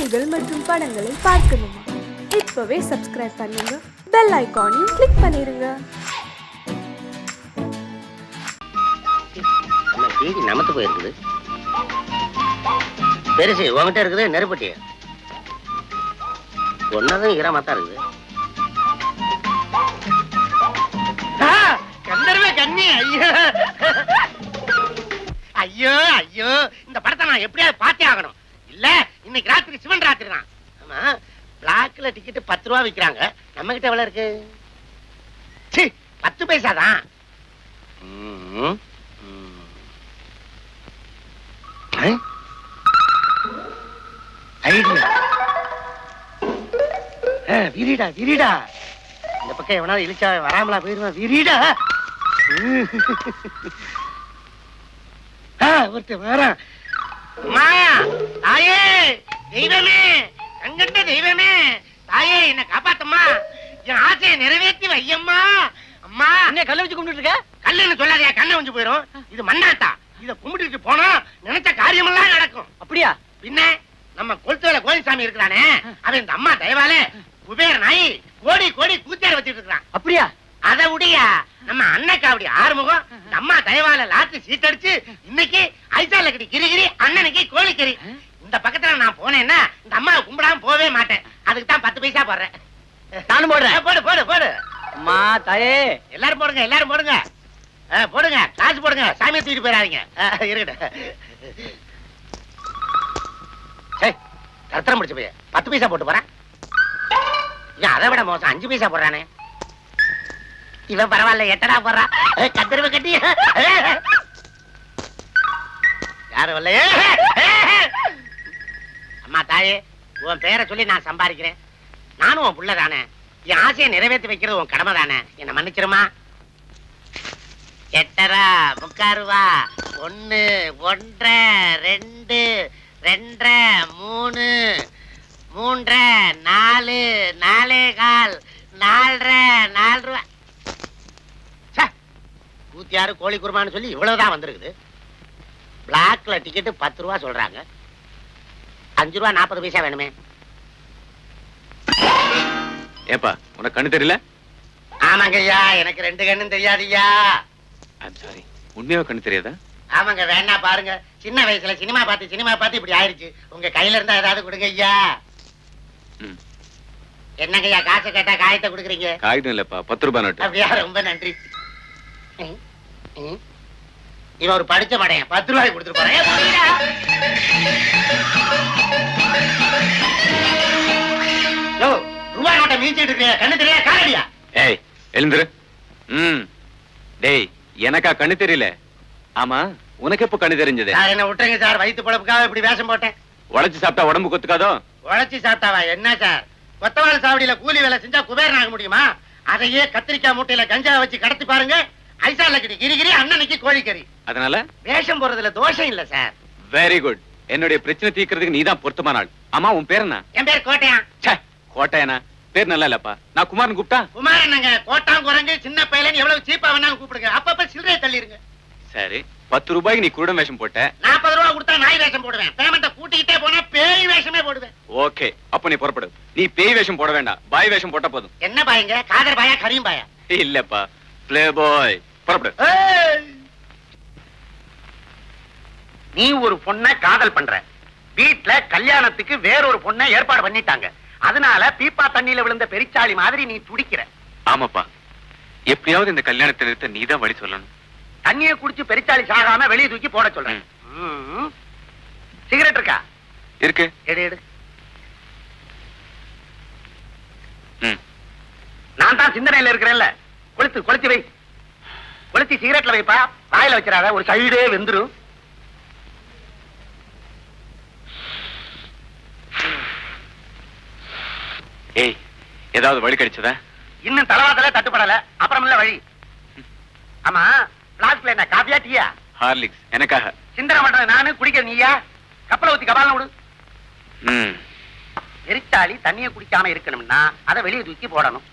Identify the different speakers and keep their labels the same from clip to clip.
Speaker 1: செய்திகள் மற்றும் படங்களை பார்க்கணுமா? இப்பவே சப்ஸ்கிரைப் பண்ணுங்க, பெல் ஐகானையும் கிளிக் பண்ணிருங்க.
Speaker 2: டிவி நமத்து போயிருக்குது. பெருசு உங்ககிட்ட இருக்குது நெருப்பட்டி ஒன்னதும் ஈரமாத்தான் இருக்குது. கந்தர்வ கண்ணி ஐயோ ஐயோ ஐயோ, இந்த படத்தை நான் எப்படியாவது பார்த்தே ஆகணும். இல்ல இன்னைக்கு ராத்திரி சிவன் ராத்திரி தான். ஆமா, பிளாக்ல டிக்கெட் 10 ரூபா விற்கிறாங்க. நம்ம கிட்ட எவ்வளவு இருக்கு? 10 பைசா தான். விரிடா விரிடா, இந்த பக்கம் எவனாவது இழிச்சா வராமலா போயிருவான். விரிடா ஒருத்தர் வரான். அம்மா தாயே, தெய்வமே, கண்கண்ட தெய்வமே, தாயே என்ன காப்பாத்தம்மா, என் ஆசையை நிறைவேற்றி வையம்மா. அம்மா என்ன கல்ல வச்சு கும்பிட்டு இருக்க? கல்லுன்னு சொல்லாதயா, கண்ணை கொஞ்சம் போயிரும். இது மண்ணாத்தா, இத கும்பிட்டு போனா நினைச்ச காரியமெல்லாம் நடக்கும். அப்படியா? பின்ன நம்ம கொளுத்துவேல கோயில்சாமி இருக்கிறானே, அவன் இந்த அம்மா தயவால குபேர நாய் கோடி கோடி கூத்தியார வச்சிட்டு இருக்கான். அப்படியா? அதை உடையா நம்ம அண்ணக்கா அப்படி ஆறுமுகம் இந்த அம்மா தயவால லாத்தி சீட்டடிச்சு இன்னைக்கு ஐசால கட்டி கிரிகிரி, அண்ணனுக்கு கோழிக்கறி. இந்த பக்கத்துல நான் போனேன்னா இந்த அம்மாவை கும்பிடாம போவே மாட்டேன். அதுக்கு தான் 10 பைசா போடுறேன். நானும் போடுறேன். போடு போடு போடு. அம்மா தாயே, எல்லாரும் போடுங்க, எல்லாரும் போடுங்க. போடுங்க, காசு போடுங்க, சாமியை தூக்கிட்டு போயிடாதீங்க. இருக்கட்டும். கருத்தரம் முடிச்சு போய் 10 பைசா போட்டு போறேன். அதை விட மோசம் 5 பைசா போடுறானே. இவன் பரவாயில்ல, 8டா போடுறான். கத்திரவை கட்டி யாரு வரல. அம்மா தாயே, உன் பேரை சொல்லி நான் சம்பாதிக்கிறேன். நானும் உன் புள்ள தானே, என் ஆசையை நிறைவேற்றி வைக்கிறது உன் கடமை தானே. என்ன மன்னிச்சிருமா. 8.5 முக்காருவா, 1 1.5 2 2.5 3 3.5 4 4.25 4 ரூபா. கூத்தியாரு கோழி குருமான்னு சொல்லி இவ்வளவுதான் வந்திருக்குது. பிளாக்ல டிக்கெட் 10 ரூபா சொல்றாங்க. 5 ரூபா 40 பைசா வேணுமே.
Speaker 3: ஏப்பா, உனக்கு கண்ணு தெரியல?
Speaker 2: ஆமாங்க ஐயா, எனக்கு 2 கண்ணும் தெரியாதுய்யா.
Speaker 3: ஐம் சாரி, உண்மையாவே கண்ணு தெரியாதா?
Speaker 2: ஆமாங்க, வேணா பாருங்க. சின்ன வயசுல சினிமா பார்த்து இப்படி ஆயிடுச்சு. உங்க கையில இருந்தா ஏதாவது கொடுங்க ஐயா. என்னங்க ஐயா, காசை கேட்டா காயத்தை கொடுக்குறீங்க?
Speaker 3: காகிதம் இல்லப்பா, 10 ரூபாய் நோட்டு.
Speaker 2: அப்படியா? ரொம்ப நன்றி. இவன் ஒரு படிச்ச மடையன், 10 ரூபாய் கொடுத்துட்டு போறேன். ரூபாய் நோட்டை மீச்சிட்டு இருக்கீங்க, கண்ணு தெரியல காரடியா?
Speaker 3: ஏய் எழுந்துரு. டேய், எனக்கா கண்ணு தெரியல? ஆமா, உனக்கு எப்ப கண்ணு தெரிஞ்சது?
Speaker 2: சார் என்ன விட்டுருங்க சார், வயிற்று பொழப்புக்காக இப்படி வேஷம் போட்டேன்.
Speaker 3: உழைச்சு சாப்பிட்டா உடம்பு கொத்துக்காதோ?
Speaker 2: உழைச்சி சாப்பிட்டாவா என்ன சார்? கொத்தவாள் சாவடியில கூலி வேலை செஞ்சா குபேரன் ஆக முடியுமா? அதையே கத்திரிக்காய் மூட்டையில கஞ்சா வச்சு கடத்தி பாருங்க. ஐசால கட்டி கிரிகிரி, அண்ணனுக்கு கோழிக்கறி.
Speaker 3: அதனால
Speaker 2: வேஷம் போறதுல தோஷம் இல்ல சார்.
Speaker 3: Very good. என்னுடைய பிரச்சனை தீர்க்கிறதுக்கு நீதான் பொருத்தமான ஆள். ஆமா, உன் பேர் என்ன?
Speaker 2: என் பேர் கோட்டையா.
Speaker 3: கோட்டையனா? பேர் நல்லா இல்லப்பா. நான் குமாரன் கூப்பிட்டா?
Speaker 2: குமாரனுங்க, கோட்டாம் குரங்கு சின்ன பையலன்னு எவ்வளவு சீப்பா வேணாலும் கூப்பிடுங்க. அப்பப்ப சில்லறையை தள்ளிருங்க.
Speaker 3: சரி, 10 ரூபாய்க்கு நீ குருடன் வேஷம் போட்ட.
Speaker 2: 40 ரூபா கொடுத்தா நாய் வேஷம் போடுவேன். பேமெண்ட்டை கூட்டிக்கிட்டே போனா பேய் வேஷமே போடுவேன்.
Speaker 3: ஓகே, அப்ப நீ புறப்படு. நீ பேய் வேஷம் போட வேண்டாம், பாய் வேஷம் போட்டா போதும்.
Speaker 2: என்ன பாயங்க? காதர் பாயா, கரீம் பாயா?
Speaker 3: இல்லப்பா, பிளே பாய். புறப்படு.
Speaker 2: நீ ஒரு பொண்ணை காதல் பண்ற, வீட்டுல கல்யாணத்துக்கு வேறொரு பொண்ணை ஏற்பாடு பண்ணிட்டாங்க. அதனால பீப்பா தண்ணியில விழுந்த பெரிச்சாளி மாதிரி நீ துடிக்கிற.
Speaker 3: ஆமாப்பா, எப்படியாவது இந்த கல்யாணத்தை நிறுத்த நீதான் வழி சொல்லணும்.
Speaker 2: தண்ணியை குடிச்சு பெரிச்சாளி சாகாம வெளியே தூக்கி போட சொல்றேன். சிகரெட் இருக்கா?
Speaker 3: இருக்கு.
Speaker 2: எடு எடு. நான் தான் சிந்தனையில இருக்கிறேன்ல, கொளுத்தி வை. கொளுத்தி சிகரெட்ல வைப்பா, வாயில வச்சிடாத, ஒரு சைடே வெந்துரும்.
Speaker 3: ஏய், ஏதாவது வழி கிடைச்சதா?
Speaker 2: இன்னும் தலவாதல தட்டுப்படல, அப்புறமல்ல வழி. ஆமா, பிளாஸ்க்ல என்ன காபியா டீயா?
Speaker 3: ஹார்லிக்ஸ் எனக்காக.
Speaker 2: சிந்தனை பண்றது நானு, குடிக்கிற நீயா? கப்பலை ஊத்தி கபால விடு. எரிச்சாளி தண்ணியை குடிக்காம இருக்கணும்னா அதை வெளியே தூக்கி போடணும்.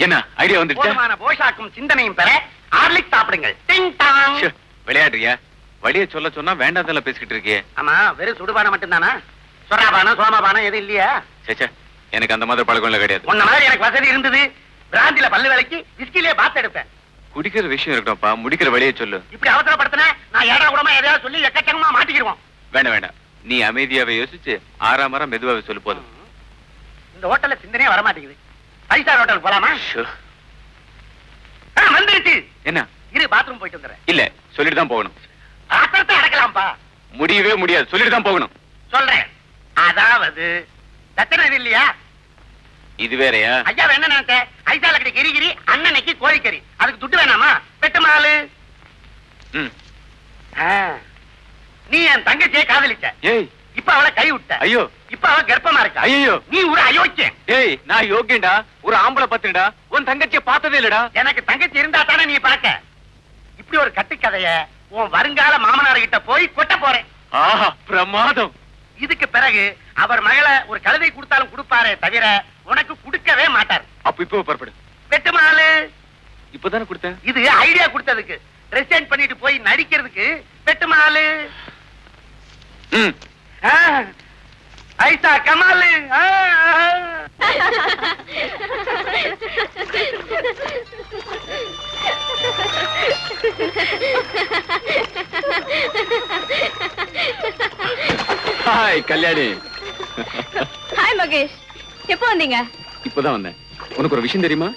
Speaker 3: என்ன ஐடியா வந்துருச்சு?
Speaker 2: போதுமான போஷாக்கும் சிந்தனையும் பெற
Speaker 4: ஹார்லிக்ஸ் சாப்பிடுங்கள். டிங் டாங்.
Speaker 3: ச்சே, விளையாடுறியா? வழிய சொல்ல சொன்னா வேண்டாதெல்லாம் பேசிக்கிட்டு இருக்கியே.
Speaker 4: ஆமா, வெறும் சுடுபானம் மட்டும்தானா? சொராபானம் சோமாபானம் எதுவும் இல்லையா?
Speaker 3: சேச்சே, எனக்கு அந்த மாதிரி பழக்கம் எல்லாம் கிடையாது.
Speaker 4: உன்ன மாதிரி எனக்கு வசதி இருந்தது. பிராந்தில பல்லு விலைக்கு விஸ்கிலே பாத்து எடுப்பேன்.
Speaker 3: குடிக்கிற விஷயம் இருக்கட்டும்ப்பா, முடிக்கிற வழியை சொல்லு.
Speaker 4: இப்படி அவசரப்படுத்தின நான் ஏடா கூடமா எதையாவது சொல்லி எக்கச்சக்கமா மாட்டிக்கிடுவோம்.
Speaker 3: வேண்டாம் வேண்டாம், நீ அமைதியாவே யோசிச்சு ஆறாமரம் மெதுவாவே சொல்லு போதும்.
Speaker 4: இந்த ஹோட்டல்ல சிந்தனையே வர மாட்டேங்குது. 5 ஸ்டார் ஹோட்டல் போலாமா?
Speaker 3: ஷோ.
Speaker 4: வந்துருச்சு.
Speaker 3: என்ன?
Speaker 4: இரு, பாத்ரூம் போயிட்டு வந்துடுறேன்.
Speaker 3: இல்ல, சொல்லிட்டு தான் போகணும்.
Speaker 4: ஆத்திரத்தை அடக்கலாம்பா.
Speaker 3: முடியவே முடியாது, சொல்லிட்டு தான் போகணும்.
Speaker 4: சொல்றேன். அதாவது தத்தனை இது இல்லையா?
Speaker 3: இது வேறயா?
Speaker 4: ஐயா என்ன நினைச்ச? ஐசால கடி கிரிகிரி, அண்ணனைக்கு கோழிக்கறி. அதுக்கு துட்டு வேணாமா? பெட்டு மாலு.
Speaker 3: ம்.
Speaker 4: நீ என் தங்கச்சியை காதலிச்ச.
Speaker 3: ஏய்,
Speaker 4: இப்ப அவளை கை விட்ட.
Speaker 3: ஐயோ.
Speaker 4: இப்ப அவ கர்ப்பமா இருக்கா.
Speaker 3: ஐயோ,
Speaker 4: நீ ஒரு அயோக்கியன்.
Speaker 3: ஏய், நான் யோக்கியன்டா, ஒரு ஆம்பளை பத்துடா. உன் தங்கச்சியை பார்த்ததே இல்லடா.
Speaker 4: எனக்கு தங்கச்சி இருந்தா தானே நீ பார்க்க. இப்படி ஒரு கட்டுக்கதைய உன் வருங்கால மாமனார் கிட்ட போய் கொட்ட போறேன்.
Speaker 3: ஆஹா, பிரமாதம்.
Speaker 4: இதுக்கு பிறகு அவர் மகளை ஒரு கழுதை கொடுத்தாலும் கொடுப்பாரே தவிர உனக்கு கொடுக்கவே மாட்டார்.
Speaker 3: அப்ப இப்போ புறப்படு.
Speaker 4: பெட்டு மாலு.
Speaker 3: இப்பதானே கொடுத்தேன்.
Speaker 4: இது ஐடியா கொடுத்ததுக்கு. ரெசைன் பண்ணிட்டு போய் நடிக்கிறதுக்கு பெட்டு மாலு.
Speaker 3: ம்.
Speaker 4: ஐசா கமாலு.
Speaker 3: ஹாய் கல்யாணி.
Speaker 1: ஹாய் மகேஷ், எப்போ வந்தீங்க?
Speaker 3: இப்பதான் வந்தேன். உனக்கு ஒரு விஷயம் தெரியுமா?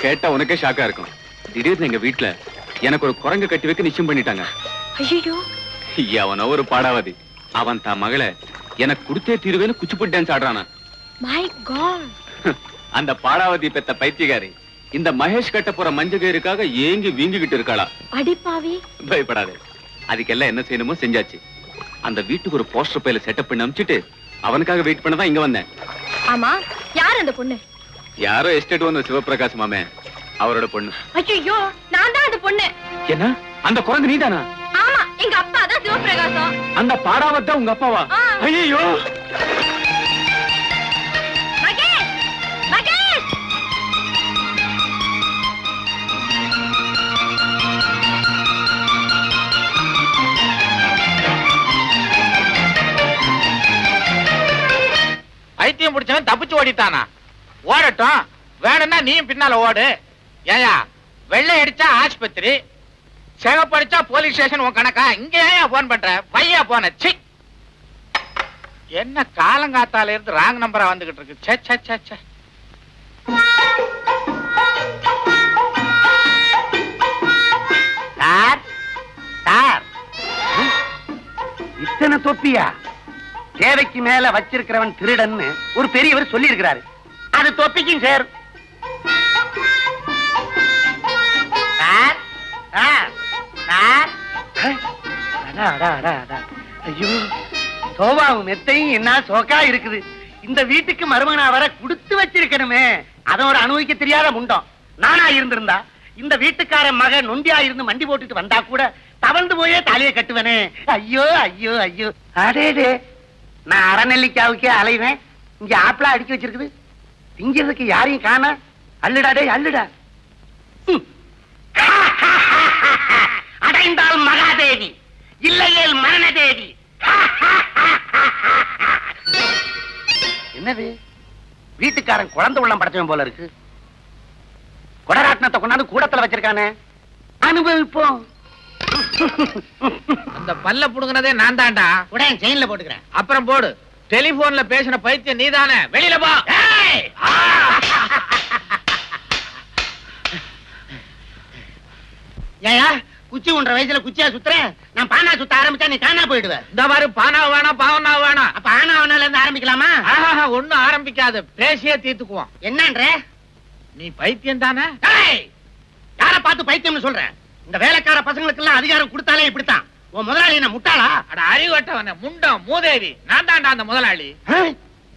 Speaker 3: கேட்டா உனக்கே ஷாக்கா இருக்கும். திடீர்னு எங்க வீட்டுல எனக்கு ஒரு குரங்கு கட்டி வைக்க நிச்சயம் பண்ணிட்டாங்க.
Speaker 1: ஐயோ,
Speaker 3: அவன ஒரு பாடாவதி. அவன் தான் மகளை எனக்கு கொடுத்தே தீருவேன்னு குச்சிப்புட்டு டான்ஸ் ஆடுறானா.
Speaker 1: My God.
Speaker 3: அந்த பாடாவதி பெத்த பைத்தியக்காரி இந்த மகேஷ் கட்ட போற மஞ்சகருக்காக ஏங்கி வீங்கிக்கிட்டு இருக்காளா.
Speaker 1: அடிப்பாவி.
Speaker 3: பயப்படாதே, அதுக்கெல்லாம் என்ன செய்யணுமோ செஞ்சாச்சு. அந்த வீட்டுக்கு ஒரு போஸ்டர் பையில செட்டப் பண்ணி அனுப்பிச்சிட்டு அவனுக்காக வெயிட் பண்ணதான் இங்க வந்தேன்.
Speaker 1: ஆமா, யார் அந்த பொண்ணு?
Speaker 3: யாரோ எஸ்டேட் வந்து சிவபிரகாஷ் மாமே, அவரோட பொண்ணு.
Speaker 1: ஐயோ, நான் தான் அந்த பொண்ணு.
Speaker 3: என்ன? அந்த குரங்கு நீதானா?
Speaker 1: ஆமா, எங்க அப்பா தான் சிவபிரகாசம்.
Speaker 3: அந்த பாடாவத் தான் உங்க அப்பாவா? ஐயோ,
Speaker 1: மகேஷ், மகேஷ்.
Speaker 2: பைத்தியம் பிடிச்சவன் தப்பிச்சு ஓடிட்டானா? ஓடட்டும், வேணும்னா நீயும் பின்னால ஓடு. ஏயா, வெள்ளை அடிச்சா ஆஸ்பத்திரி, சிகப்படிச்சா போலீஸ் ஸ்டேஷன் உன் கணக்கா? இங்க ஏன் போன் பண்ற? பையா போன. சி, என்ன காலங்காத்தால இருந்து ராங் நம்பரா வந்துகிட்டு இருக்கு. சே சே சே சே.
Speaker 4: சார், சார், இத்தனை தொப்பியா? தேவைக்கு மேல வச்சிருக்கிறவன் திருடன்னு ஒரு பெரியவர் சொல்லி இருக்கிறாரு. அது தொப்பிக்கும் சேரும். Sir, sir, sir. அடா, அடா, அடா, அடா. ஐயோ, சோபாவும் மெத்தையும் என்ன சோக்கா இருக்குது. இந்த வீட்டுக்கு மருமகனா வர கொடுத்து வச்சிருக்கணுமே. அதோட அனுபவிக்க தெரியாத முண்டம். நானா இருந்திருந்தா இந்த வீட்டுக்காரன் மகன் நொண்டியா இருந்து மண்டி போட்டுட்டு வந்தா கூட தவழ்ந்து போயே தலையை கட்டுவனே. ஐயோ ஐயோ ஐயோ. அடேடே, நான் அறநெல்லிக்காவுக்கே அலைவேன். இங்க ஆப்பிளா அடிக்க வச்சிருக்குது. திங்கிறதுக்கு யாரையும் காண. அள்ளுடாடே அள்ளுடா. அடைந்தால் மகாதேவி, இல்லையேல் மரணதேவி. என்னது? வீட்டுக்காரன் குழந்தை உள்ளம் படைச்சவன் போல இருக்கு. கொடராட்டினத்தை கொண்டாந்து கூடத்துல வச்சிருக்கானே. அனுபவிப்போம்.
Speaker 2: அந்த பல்ல புடுங்கினதே நான் தான்டா.
Speaker 4: உடனே செயின்ல போட்டுக்கிறேன்.
Speaker 2: அப்புறம் போடு. டெலிபோன்ல பேசின பைத்தியம் நீதானே. வெளியில போ.
Speaker 4: ஏயா, குச்சி உன்ற வயசுல குச்சியா சுத்துறேன். நான் பானா சுத்த ஆரம்பிச்சா நீ காணா போயிடுவேன்.
Speaker 2: இந்த மாதிரி பானா வேணாம், பாவனா வேணாம்.
Speaker 4: அப்ப ஆனாவனால இருந்து ஆரம்பிக்கலாமா?
Speaker 2: ஒண்ணும் ஆரம்பிக்காது, பேசியே தீர்த்துக்குவோம்.
Speaker 4: என்னன்ற?
Speaker 2: நீ பைத்தியம் தானே?
Speaker 4: யார பார்த்து பைத்தியம்னு சொல்றேன்? இந்த வேலைக்கார பசங்களுக்கு எல்லாம் அதிகாரம் கொடுத்தாலே இப்படித்தான். உன் முதலாளி என்ன முட்டாளா?
Speaker 2: அட அறிவட்டவன, முண்டம் மூதேவி. நான் தான்டா அந்த முதலாளி.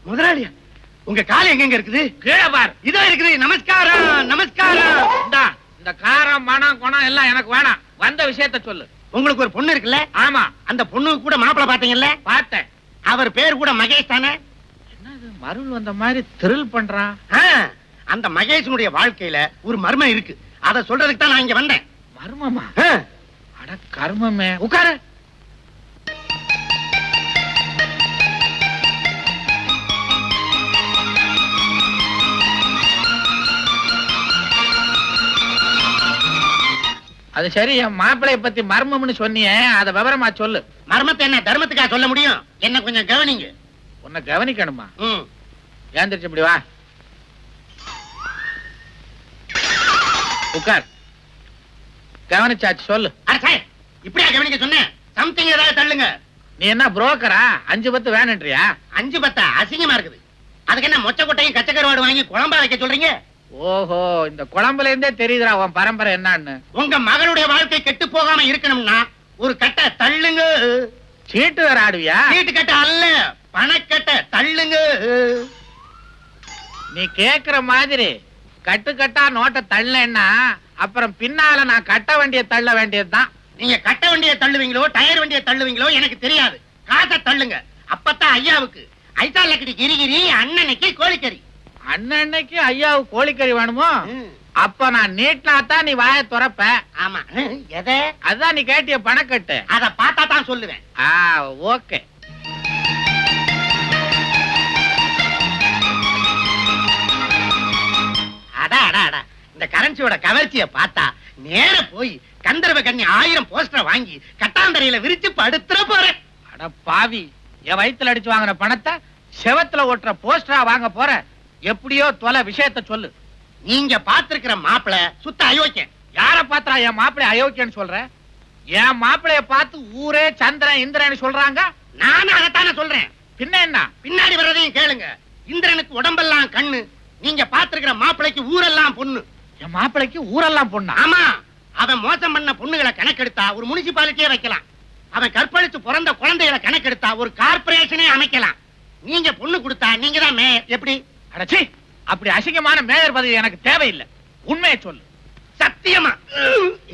Speaker 4: முதலாளியா? உங்க கால் எங்க இருக்குது?
Speaker 2: கீழே பார்.
Speaker 4: இதோ இருக்குது. நமஸ்காரம் நமஸ்காரம்.
Speaker 2: இந்தா, இந்த காரம் மனம் குணம் எல்லாம் எனக்கு வேணாம். வந்த விஷயத்த சொல்லு.
Speaker 4: உங்களுக்கு ஒரு பொண்ணு இருக்குல்ல?
Speaker 2: ஆமா.
Speaker 4: அந்த பொண்ணுக்கு கூட மாப்பிளை பாத்தீங்கல்ல?
Speaker 2: பார்த்தேன்.
Speaker 4: அவர் பேர் கூட மகேஷ் தானே?
Speaker 2: என்னது மருள் வந்த மாதிரி த்ரில் பண்றான்?
Speaker 4: அந்த மகேஷனுடைய வாழ்க்கையில ஒரு மர்மம் இருக்கு. அத சொல்றதுக்கு தான் நான் இங்க வந்தேன்.
Speaker 5: மர்மமா? அட கர்மமே. உட்காரு. அது சரி, என் மாப்பிளைய பத்தி மர்மம்னு சொன்னியே, அத விவரமா சொல்லு.
Speaker 2: மர்மத்தை என்ன தர்மத்துக்கா சொல்ல முடியும்? என்ன கொஞ்சம் கவனிங்க.
Speaker 5: உன்னை கவனிக்கணுமா?
Speaker 2: ம்.
Speaker 5: ஏந்திரிச்சு இப்படி வா. உட்கார். கவனிச்சாச்சு, சொல்லு.
Speaker 2: அரசே, இப்படியா கவனிக்க சொன்னேன்? சம்திங் ஏதாவது தள்ளுங்க.
Speaker 5: நீ என்ன புரோக்கரா? 5 வேணுன்றியா?
Speaker 2: 5 10 அசிங்கமா இருக்குது. அதுக்கு என்ன மொச்ச கொட்டையும் கச்சக்கருவாடு வாங்கி குழம்பா வைக்க சொல்றீங்க?
Speaker 5: ஓஹோ, இந்த குழம்புல இருந்தே தெரியுதுடா உன் பரம்பரை என்னன்னு.
Speaker 2: உங்க மகளுடைய வாழ்க்கை கெட்டு போகாம இருக்கணும்னா ஒரு கட்டை தள்ளுங்க.
Speaker 5: சீட்டு வேற ஆடுவியா?
Speaker 2: சீட்டு கட்ட அல்ல, பணக்கட்டை தள்ளுங்க.
Speaker 5: நீ கேக்குற மாதிரி கட்டுக்கட்டா நோட்டை தள்ளேன்னா அப்புறம் பின்னால நான் கட்ட வண்டிய தள்ள வேண்டியதுதான்.
Speaker 2: நீங்க கட்ட வண்டியை தள்ளுவீங்களோ டயர் வண்டியை தள்ளுவீங்களோ எனக்கு தெரியாது. காசை தள்ளுங்க. அப்பத்தான் ஐயாவுக்கு ஐசாலக்கடி கிரிகிரி, அண்ணனுக்கு கோழிக்கறி.
Speaker 5: அண்ணன்னைக்கு ஐயாவுக்கு கோழிக்கறி வேணுமோ? அப்ப நான் நீட்டினாத்தான் நீ வாயை துறப்ப.
Speaker 2: ஆமா. எதை?
Speaker 5: அதான் நீ கேட்டிய பணக்கட்டு.
Speaker 2: அத பார்த்தா தான் சொல்லுவேன்.
Speaker 5: ஓகே.
Speaker 2: அடா அடா அடா, இந்த கரன்சியோட கவர்ச்சிய பார்த்தா நேர போய் கந்தர்வ கண்ணி 1000 போஸ்டர் வாங்கி கட்டாந்தரையில விரிச்சு படுத்துற போறேன்.
Speaker 5: அட பாவி, என் வயித்துல அடிச்சு வாங்கின பணத்தை செவத்துல ஓட்டுற போஸ்டரா வாங்க போற? எப்படியோ தொலை, விஷயத்த சொல்லு.
Speaker 2: நீங்க பாத்திருக்கிற மாப்பிள சுத்த அயோக்கியன்.
Speaker 5: யார பாத்திரா என் மாப்பிளை அயோக்கியன்னு சொல்ற? என் மாப்பிளைய பார்த்து ஊரே சந்திரன் இந்திரன் சொல்றாங்க.
Speaker 2: நானும் அதைத்தானே சொல்றேன்.
Speaker 5: பின்ன என்ன?
Speaker 2: பின்னாடி வர்றதையும் கேளுங்க. இந்திரனுக்கு உடம்பெல்லாம் கண்ணு, நீங்க பாத்திருக்கிற மாப்பிளைக்கு ஊரெல்லாம் பொண்ணு.
Speaker 5: என் மாப்பிளைக்கு ஊரெல்லாம் பொண்ணா?
Speaker 2: ஆமா. அவன் மோசம் பண்ண பொண்ணுகளை கணக்கெடுத்தா ஒரு முனிசிபாலிட்டியே வைக்கலாம். அவன் கற்பழித்து பிறந்த குழந்தைகளை கணக்கெடுத்தா ஒரு கார்பரேஷனே அமைக்கலாம். நீங்க பொண்ணு கொடுத்தா நீங்க தான் மேயர். எப்படி?
Speaker 5: அடச்சி, அப்படி அசிங்கமான மேயர் பதவி எனக்கு தேவையில்லை. உண்மையை சொல்லு.
Speaker 2: சத்தியமா.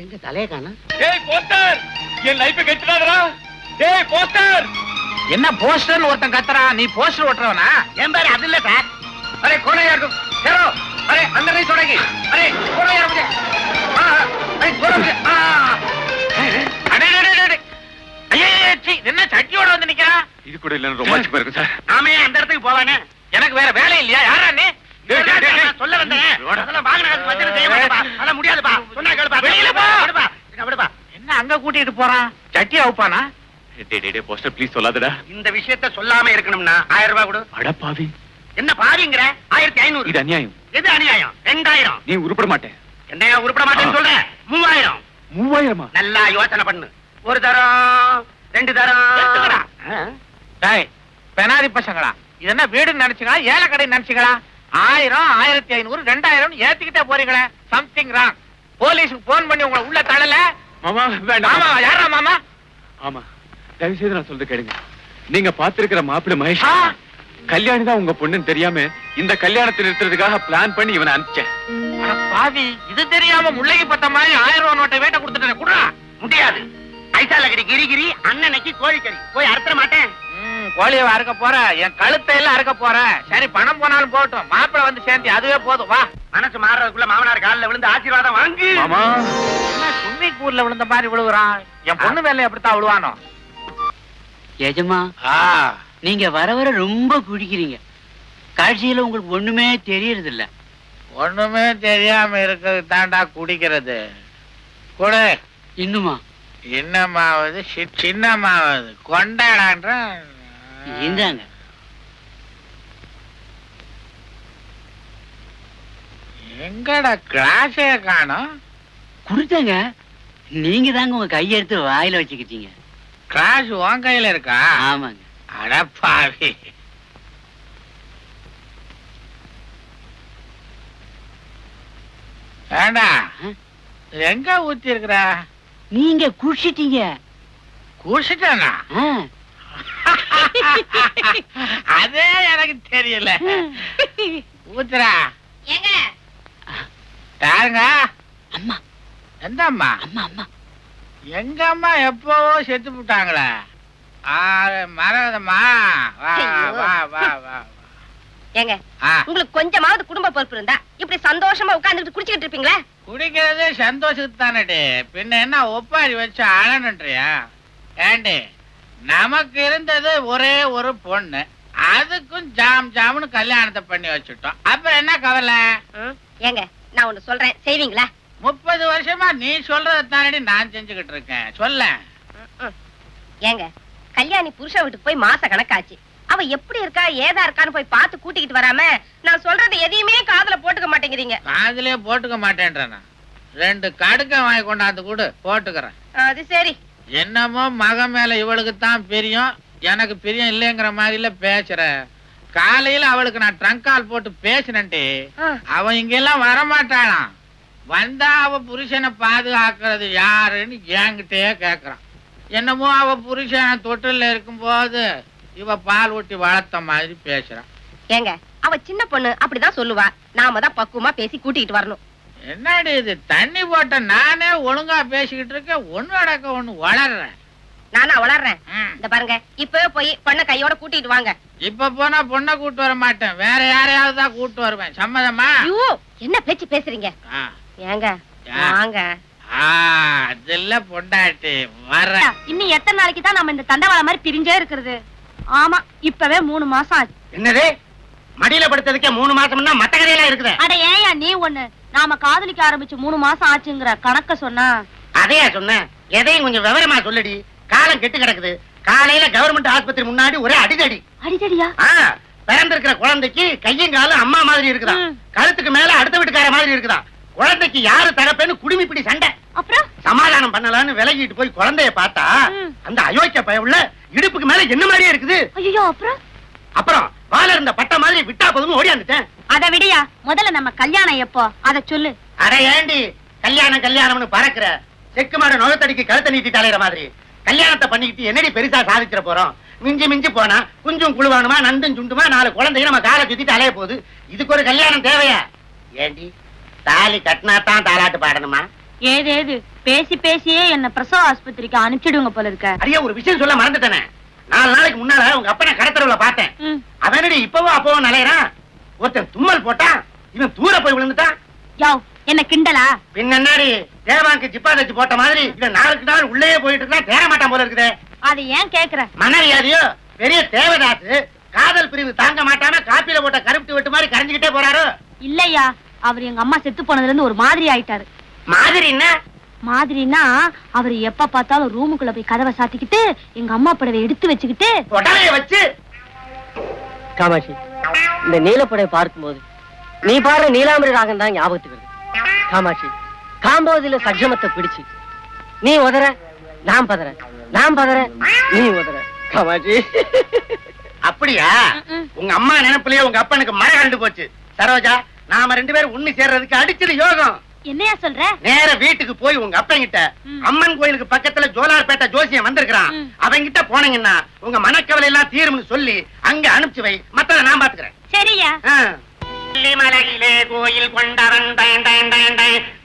Speaker 2: எங்க தலைய காண?
Speaker 3: ஏய் போஸ்டர், என் லைஃபை கெடுத்துடாதடா. ஏய் போஸ்டர்.
Speaker 5: என்ன போஸ்டர்னு ஒருத்தன் கத்துறா? நீ போஸ்டர் ஓட்டுறவனா?
Speaker 2: என் பேரு அது இல்ல சார்.
Speaker 5: அரே கோணையா இருக்கும். சேரோ, அரே அந்த நீ தொடங்கி. அரே கோணையா இருக்கு. அரே கோணையா. அடே அடே அடே. ஐயே, சீ, என்ன சட்டியோட வந்து நிக்கிறா?
Speaker 3: இது கூட இல்லன்னு ரொம்ப அச்சுமா இருக்கு சார்.
Speaker 2: ஆமே, அந்த இடத்துக்கு போவானே.
Speaker 5: எனக்கு வேற வேலை இல்லையா? யாரா நீ?
Speaker 2: நான் சொல்ல வந்தேன். அதெல்லாம் வாங்கின காசு வச்சு செய்ய மாட்டேப்பா. அதெல்லாம் முடியாதுப்பா. சொன்னா கேளுப்பா.
Speaker 5: வெளியில போ.
Speaker 2: விடுப்பா. விடுப்பா.
Speaker 5: என்ன அங்க கூட்டிட்டு போறான்? சட்டி அவுப்பானா?
Speaker 3: டே போஸ்டர் ப்ளீஸ் சொல்லாதடா.
Speaker 2: இந்த விஷயத்தை சொல்லாம இருக்கணும்னா 1000 ரூபாய் கொடு.
Speaker 3: அட பாவி,
Speaker 2: என்ன பாவிங்கற? 1500.
Speaker 3: இது அநியாயம்.
Speaker 2: எது அநியாயம்? 2000.
Speaker 3: நீ உருப்பட மாட்டேன்.
Speaker 2: என்னையா உருப்பட மாட்டேன்னு சொல்ற? 3000.
Speaker 3: 3000?
Speaker 2: நல்லா யோசனை பண்ணு. ஒரு தரம், 2 தரம்.
Speaker 5: டேய், பெனாதி பசங்களா, இது என்ன வீடுன்னு நினைச்சுங்களா, ஏழை கடை நினைச்சுங்களா? 1000, 1500, 2000 ஏத்திக்கிட்டே போறீங்களே. Something wrong. போலீஸுக்கு போன் பண்ணி உங்களை உள்ள தள்ளல?
Speaker 3: மாமா வேண்டாம்.
Speaker 5: ஆமா, யாரா மாமா?
Speaker 3: ஆமா, தயவு செய்து நான் சொல்றது கேளுங்க. நீங்க பாத்திருக்கிற மாப்பிள்ளை மகேஷ் கல்யாணி தான் உங்க பொண்ணுன்னு தெரியாம இந்த கல்யாணத்தை நிறுத்துறதுக்காக பிளான் பண்ணி இவனை அனுப்பிச்சேன்.
Speaker 5: அட பாவி, இது தெரியாம முல்லைக்கு பத்த மாதிரி 1000 ரூபாய் நோட்டை வேட்ட கொடுத்துட்டேன். குடுறா.
Speaker 2: முடியாது. ஐசாலக்கடி கிரிகிரி, அண்ணனுக்கு கோழிக்கறி. போய் அறுத்த மாட்டேன்.
Speaker 5: கோழியை அறுக்க போற, என் கழுத்தை எல்லாம் அறுக்க போற. சரி, பணம் போனாலும் போகட்டும், மாப்பிளை வந்து சேர்ந்து அதுவே போதும். வா.
Speaker 2: மனசு மாறதுக்குள்ள மாமனார் காலில் விழுந்து ஆசீர்வாதம் வாங்கு.
Speaker 3: மாமா,
Speaker 5: என்ன சும்மி கூர்ல விழுந்த மாதிரி விழுகுறான்? என் பொண்ணு வேலை எப்படித்தான் விழுவானோ?
Speaker 6: எஜமா, நீங்க வர வர ரொம்ப குடிக்கிறீங்க. காட்சியில உங்களுக்கு ஒண்ணுமே தெரியறது இல்ல.
Speaker 5: ஒண்ணுமே தெரியாம இருக்கிறது தாண்டா குடிக்கிறது. கூட
Speaker 6: இன்னுமா?
Speaker 5: இன்னமாவது சின்னமாவது கொண்டாடான்ற.
Speaker 6: இந்தாங்க.
Speaker 5: எங்கடா கிளாஸே காணோம்?
Speaker 6: குடுத்தங்க. நீங்க தாங்க உங்க கையெடுத்து வாயில வச்சுக்கிட்டீங்க.
Speaker 5: கிளாஸ் உன் கையில இருக்கா?
Speaker 6: ஆமாங்க.
Speaker 5: அடப்பாவி. ஏண்டா, எங்க ஊத்தி இருக்கிற?
Speaker 6: நீங்க குடிச்சிட்டீங்க.
Speaker 5: குடிச்சிட்டானா? அதே எனக்கு தெரியல. ஊத்துறா. யாருங்க?
Speaker 6: அம்மா.
Speaker 5: எந்த அம்மா?
Speaker 6: அம்மா அம்மா.
Speaker 5: எங்க அம்மா எப்பவோ செத்து போட்டாங்களே. மறந்தம்மா. வா வா வா வா.
Speaker 7: ஏங்க உங்களுக்கு கொஞ்சமாவது குடும்ப பொறுப்பு இருந்தா இப்படி சந்தோஷமா உட்கார்ந்துட்டு குடிச்சிட்டு இருப்பீங்களா?
Speaker 5: குடிக்கிறது சந்தோஷத்துக்கு தானே, பின்ன என்ன ஒப்பாரி வச்சு அழனுன்றியா? ஏண்டி, நமக்கு இருந்தது ஒரே ஒரு பொண்ணு, அதுக்கும் ஜாம் ஜாம்னு கல்யாணத்தை பண்ணி வச்சுட்டோம். அப்புறம் என்ன கவலை?
Speaker 7: ஏங்க நான் ஒண்ணு சொல்றேன், செய்வீங்களா?
Speaker 5: 30 வருஷமா நீ சொல்றத தானடி நான் செஞ்சுக்கிட்டு இருக்கேன். சொல்ல.
Speaker 7: ஏங்க கல்யாணி புருஷன் வீட்டுக்கு போய் மாச கணக்காச்சு, அவ எப்படி இருக்கா ஏதா இருக்கான்னு போய் பார்த்து கூட்டிக்கிட்டு வராம நான் சொல்றது எதையுமே காதுல போட்டுக்க மாட்டேங்கிறீங்க.
Speaker 5: காதுலயே போட்டுக்க மாட்டேன்றா. 2 கடுக்க வாங்கி கொண்டாந்து கூட போட்டுக்கிறேன்.
Speaker 7: அது சரி.
Speaker 5: என்னமோ மக மேல இவளுக்கு தான் பிரியம், எனக்கு பிரியம் இல்லைங்கிற மாதிரில பேசுற. காலையில அவளுக்கு நான் ட்ரங்க் கால் போட்டு பேசினேன்டி, அவன் இங்கெல்லாம் வரமாட்டாளாம். வந்தா அவ புருஷனை பாதுகாக்கிறது யாருன்னு என்கிட்டயே கேக்குறான். என்னமோ அவ புருஷன் தொட்டில இருக்கும் போது இவ பால் ஊட்டி வளர்த்த மாதிரி பேசுறான்.
Speaker 7: ஏங்க அவ சின்ன பொண்ணு அப்படிதான் சொல்லுவா, நாம தான் பக்குவமா பேசி கூட்டிட்டு வரணும்.
Speaker 5: என்னடி இது, தண்ணி போட்ட நானே ஒழுங்கா பேசிக்கிட்டு இருக்கேன், ஒண்ணு அடக்க ஒண்ணு வளர்றேன்.
Speaker 7: நானா வளர்றேன்? இந்த பாருங்க, இப்பவே போய் பொண்ணை கையோட கூட்டிட்டு வாங்க.
Speaker 5: இப்ப போனா பொண்ணை கூட்டு வர மாட்டேன், வேற யாரையாவது தான் கூட்டு வருவேன். சம்மதமா?
Speaker 7: ஐயோ என்ன பேச்சு பேசுறீங்க? ஏங்க வாங்க.
Speaker 5: அதுல பொண்டாட்டி வர.
Speaker 7: இன்னும் எத்தனை நாளைக்கு தான் நம்ம இந்த தண்டவாள மாதிரி பிரிஞ்சே இருக்கிறது? ஆமா, இப்பவே 3 மாசம் ஆச்சு.
Speaker 4: என்னது, மடியில படுத்ததுக்கே 3 மாசம்னா மத்த கதையெல்லாம் இருக்குது.
Speaker 7: அட ஏயா நீ ஒண்ணு, நாம காதலிக்க ஆரம்பிச்சு 3 மாசம் ஆச்சுங்கிற கணக்க சொன்னா?
Speaker 4: அதையா சொன்னேன், எதையும் கொஞ்சம் விவரமா சொல்லடி. காலம் கெட்டு கிடக்குது. காலையில கவர்மெண்ட் ஆஸ்பத்திரி முன்னாடி ஒரே அடிதடி.
Speaker 7: அடிதடியா?
Speaker 4: பிறந்திருக்கிற குழந்தைக்கு கையும் காலும் அம்மா மாதிரி இருக்குதா, கழுத்துக்கு மேல அடுத்த வீட்டுக்கார மாதிரி இருக்குதா. குழந்தைக்கு யாரு தகப்பேன்னு குடிமி பிடி சண்டை.
Speaker 7: அப்புறம்
Speaker 4: சமாதானம் பண்ணலான்னு விலகிட்டு போய் குழந்தைய பார்த்தா அந்த அயோக்கிய பயவுள்ள இடுப்புக்கு மேல என்ன மாதிரியே இருக்குது.
Speaker 7: ஐயோ
Speaker 4: அப்புறம் வாழ இருந்த பட்ட மாதிரி விட்டா போதும் ஓடியாந்துட்டேன்.
Speaker 7: அத விடியா, முதல்ல நம்ம கல்யாணம் எப்போ அத சொல்லு.
Speaker 4: அட ஏண்டி கல்யாணம் கல்யாணம்னு பறக்குற, செக்கு மாடு நுகத்தடிக்கு கழுத்தை நீட்டி தலையிற மாதிரி கல்யாணத்தை பண்ணிக்கிட்டு என்னடி பெருசா சாதிச்சிட போறோம்? மிஞ்சி மிஞ்சி போனா குஞ்சும் குழுவானுமா நந்தும் சுண்டுமா 4 குழந்தைங்க நம்ம காலை சுத்திட்டு அலைய போகுது. இதுக்கு ஒரு கல்யாணம் தேவையா? ஏண்டி தாலி கட்டினா தான் தாலாட்டு பாடணுமா?
Speaker 7: ஏதேது பேசி பேசியே என்ன பிரசவ ஆஸ்பத்திரிக்கு அனுப்பிச்சிடுங்க போல இருக்க.
Speaker 4: அடியே ஒரு விஷயம் சொல்ல மறந்துட்டேனே. 4 நாளைக்கு முன்னால உங்க அப்பனை கடத்தரவுல பார்த்தேன். அவனடி இப்பவும் அப்பவும் நலையறான். ஒருத்தன் தும்மல் போட்டான், இவன் தூர போய் விழுந்துட்டான்.
Speaker 7: யோவ் என்ன கிண்டலா?
Speaker 4: பின்னாடி தேவாங்க ஜிப்பா தச்சு போட்ட மாதிரி இவன் 4 நாள் உள்ளே போயிட்டு இருக்கா, தேர மாட்டான் போல இருக்குது.
Speaker 7: அது ஏன் கேக்குற?
Speaker 4: மனவியாதியோ பெரிய தேவதாசு காதல் பிரிவு தாங்க மாட்டாம காப்பில போட்ட கருப்பு வெட்டு மாதிரி கரைஞ்சுக்கிட்டே போறாரு.
Speaker 7: இல்லையா, அவர் எங்க அம்மா செத்து போனதுல இருந்து ஒரு மாதிரி ஆயிட்டாரு.
Speaker 4: மாதிரி என்ன
Speaker 7: மாதிரினா, அவர் எப்ப பார்த்தாலும் ரூமுக்குள்ள போய் கதவை சாத்திக்கிட்டு எங்க அம்மா படவை எடுத்து வச்சுக்கிட்டு
Speaker 4: உடலைய வச்சு.
Speaker 8: காமாட்சி, இந்த நீலப்படை பார்க்கும்போது நீ பாரு நீலாம்பரி ராகம் தான் ஞாபகத்துக்கு வருது. காமாட்சி, காம்போதில சக்ஷமத்தை பிடிச்சு நீ உதற நான் பதற, நான் பதற நீ உதற. காமாட்சி
Speaker 4: அப்படியா? உங்க அம்மா நினைப்புலயே உங்க அப்பனுக்கு மழை கண்டு போச்சு. சரோஜா, நாம 2 பேரும் உண்ணி சேர்றதுக்கு அடிச்சது யோகம்.
Speaker 7: என்னையா சொல்ற?
Speaker 4: நேர வீட்டுக்கு போய் உங்க அப்பன் கிட்ட, அம்மன் கோயிலுக்கு பக்கத்துல ஜோலார்பேட்டை ஜோசியம் வந்திருக்கான், அவங்க கிட்ட போனீங்கன்னா உங்க மனக்கவலை எல்லாம் தீரும்னு சொல்லி அங்க அனுப்பிச்சு வை. மத்தத நான் பாத்துக்கிறேன்.
Speaker 7: சரியா?
Speaker 4: பள்ளிமலையிலே கோயில் கொண்டவன்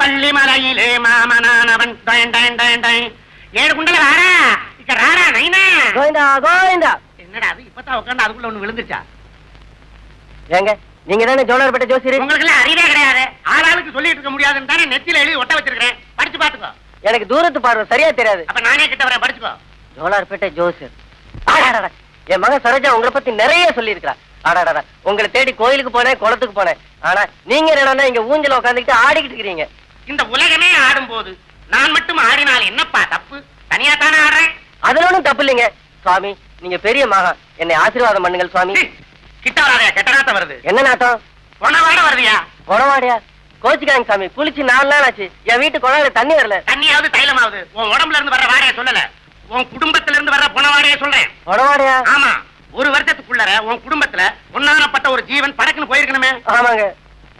Speaker 4: பள்ளிமலையிலே மாமனானவன் ஏழு குண்டல வாரா இக்க ராரா நைனா.
Speaker 8: கோவிந்தா கோவிந்தா.
Speaker 4: என்னடா அது இப்பதான் உட்காந்து அதுக்குள்ள ஒண்ணு விழுந்துச்சா?
Speaker 8: ஏங்க நீங்க தானே ஜோலார்பேட்டை ஜோசியர்?
Speaker 4: உங்களுக்கு எல்லாம் அறிவே கிடையாது. ஆளாளுக்கு சொல்லிட்டு இருக்க முடியாதுன்னு தானே நெத்தியில எழுதி ஒட்ட வச்சிருக்கேன். படிச்சு பாத்துக்கோ.
Speaker 8: எனக்கு தூரத்து பார்வை சரியா தெரியாது.
Speaker 4: அப்ப நானே கிட்ட வரேன், படிச்சுக்கோ.
Speaker 8: ஜோலார்பேட்டை ஜோசியர். என் மகன் சரோஜா உங்களை பத்தி நிறைய சொல்லி இருக்கா. ஆடாடா, உங்களை தேடி கோயிலுக்கு போனேன், குளத்துக்கு போனேன். ஆனா நீங்க என்னன்னா இங்க ஊஞ்சல உட்காந்துக்கிட்டு ஆடிக்கிட்டு இருக்கிறீங்க.
Speaker 4: இந்த உலகமே ஆடும் போது நான் மட்டும் ஆடினால் என்னப்பா தப்பு? தனியா தானே ஆடுறேன்.
Speaker 8: அதுல ஒண்ணும் தப்பு இல்லைங்க சுவாமி. நீங்க பெரிய மகா, என்னை ஆசீர்வாதம் பண்ணுங்கள் சுவாமி.
Speaker 4: கிட்ட வராதே, கெட்ட நாட்டம் வருது.
Speaker 8: என்ன நாட்டம்?
Speaker 4: பொணவாட வருவியா?
Speaker 8: பொணவாடியா? கோச்சிக்காங்க சாமி, குளிச்சு 4 நாள் ஆச்சு. என் வீட்டு குழாயில தண்ணி வரல.
Speaker 4: தண்ணியாவது தைலமாவது உன் உடம்புல இருந்து வர்ற வாடையை சொல்லல, உன் குடும்பத்துல இருந்து வர்ற பொணவாடையை சொல்றேன்.
Speaker 8: பொணவாடியா?
Speaker 4: ஆமா, 1 வருஷத்துக்குள்ளர உன் குடும்பத்துல ஒன்னானப்பட்ட ஒரு ஜீவன் படக்குன்னு போயிருக்கணுமே.
Speaker 8: ஆமாங்க.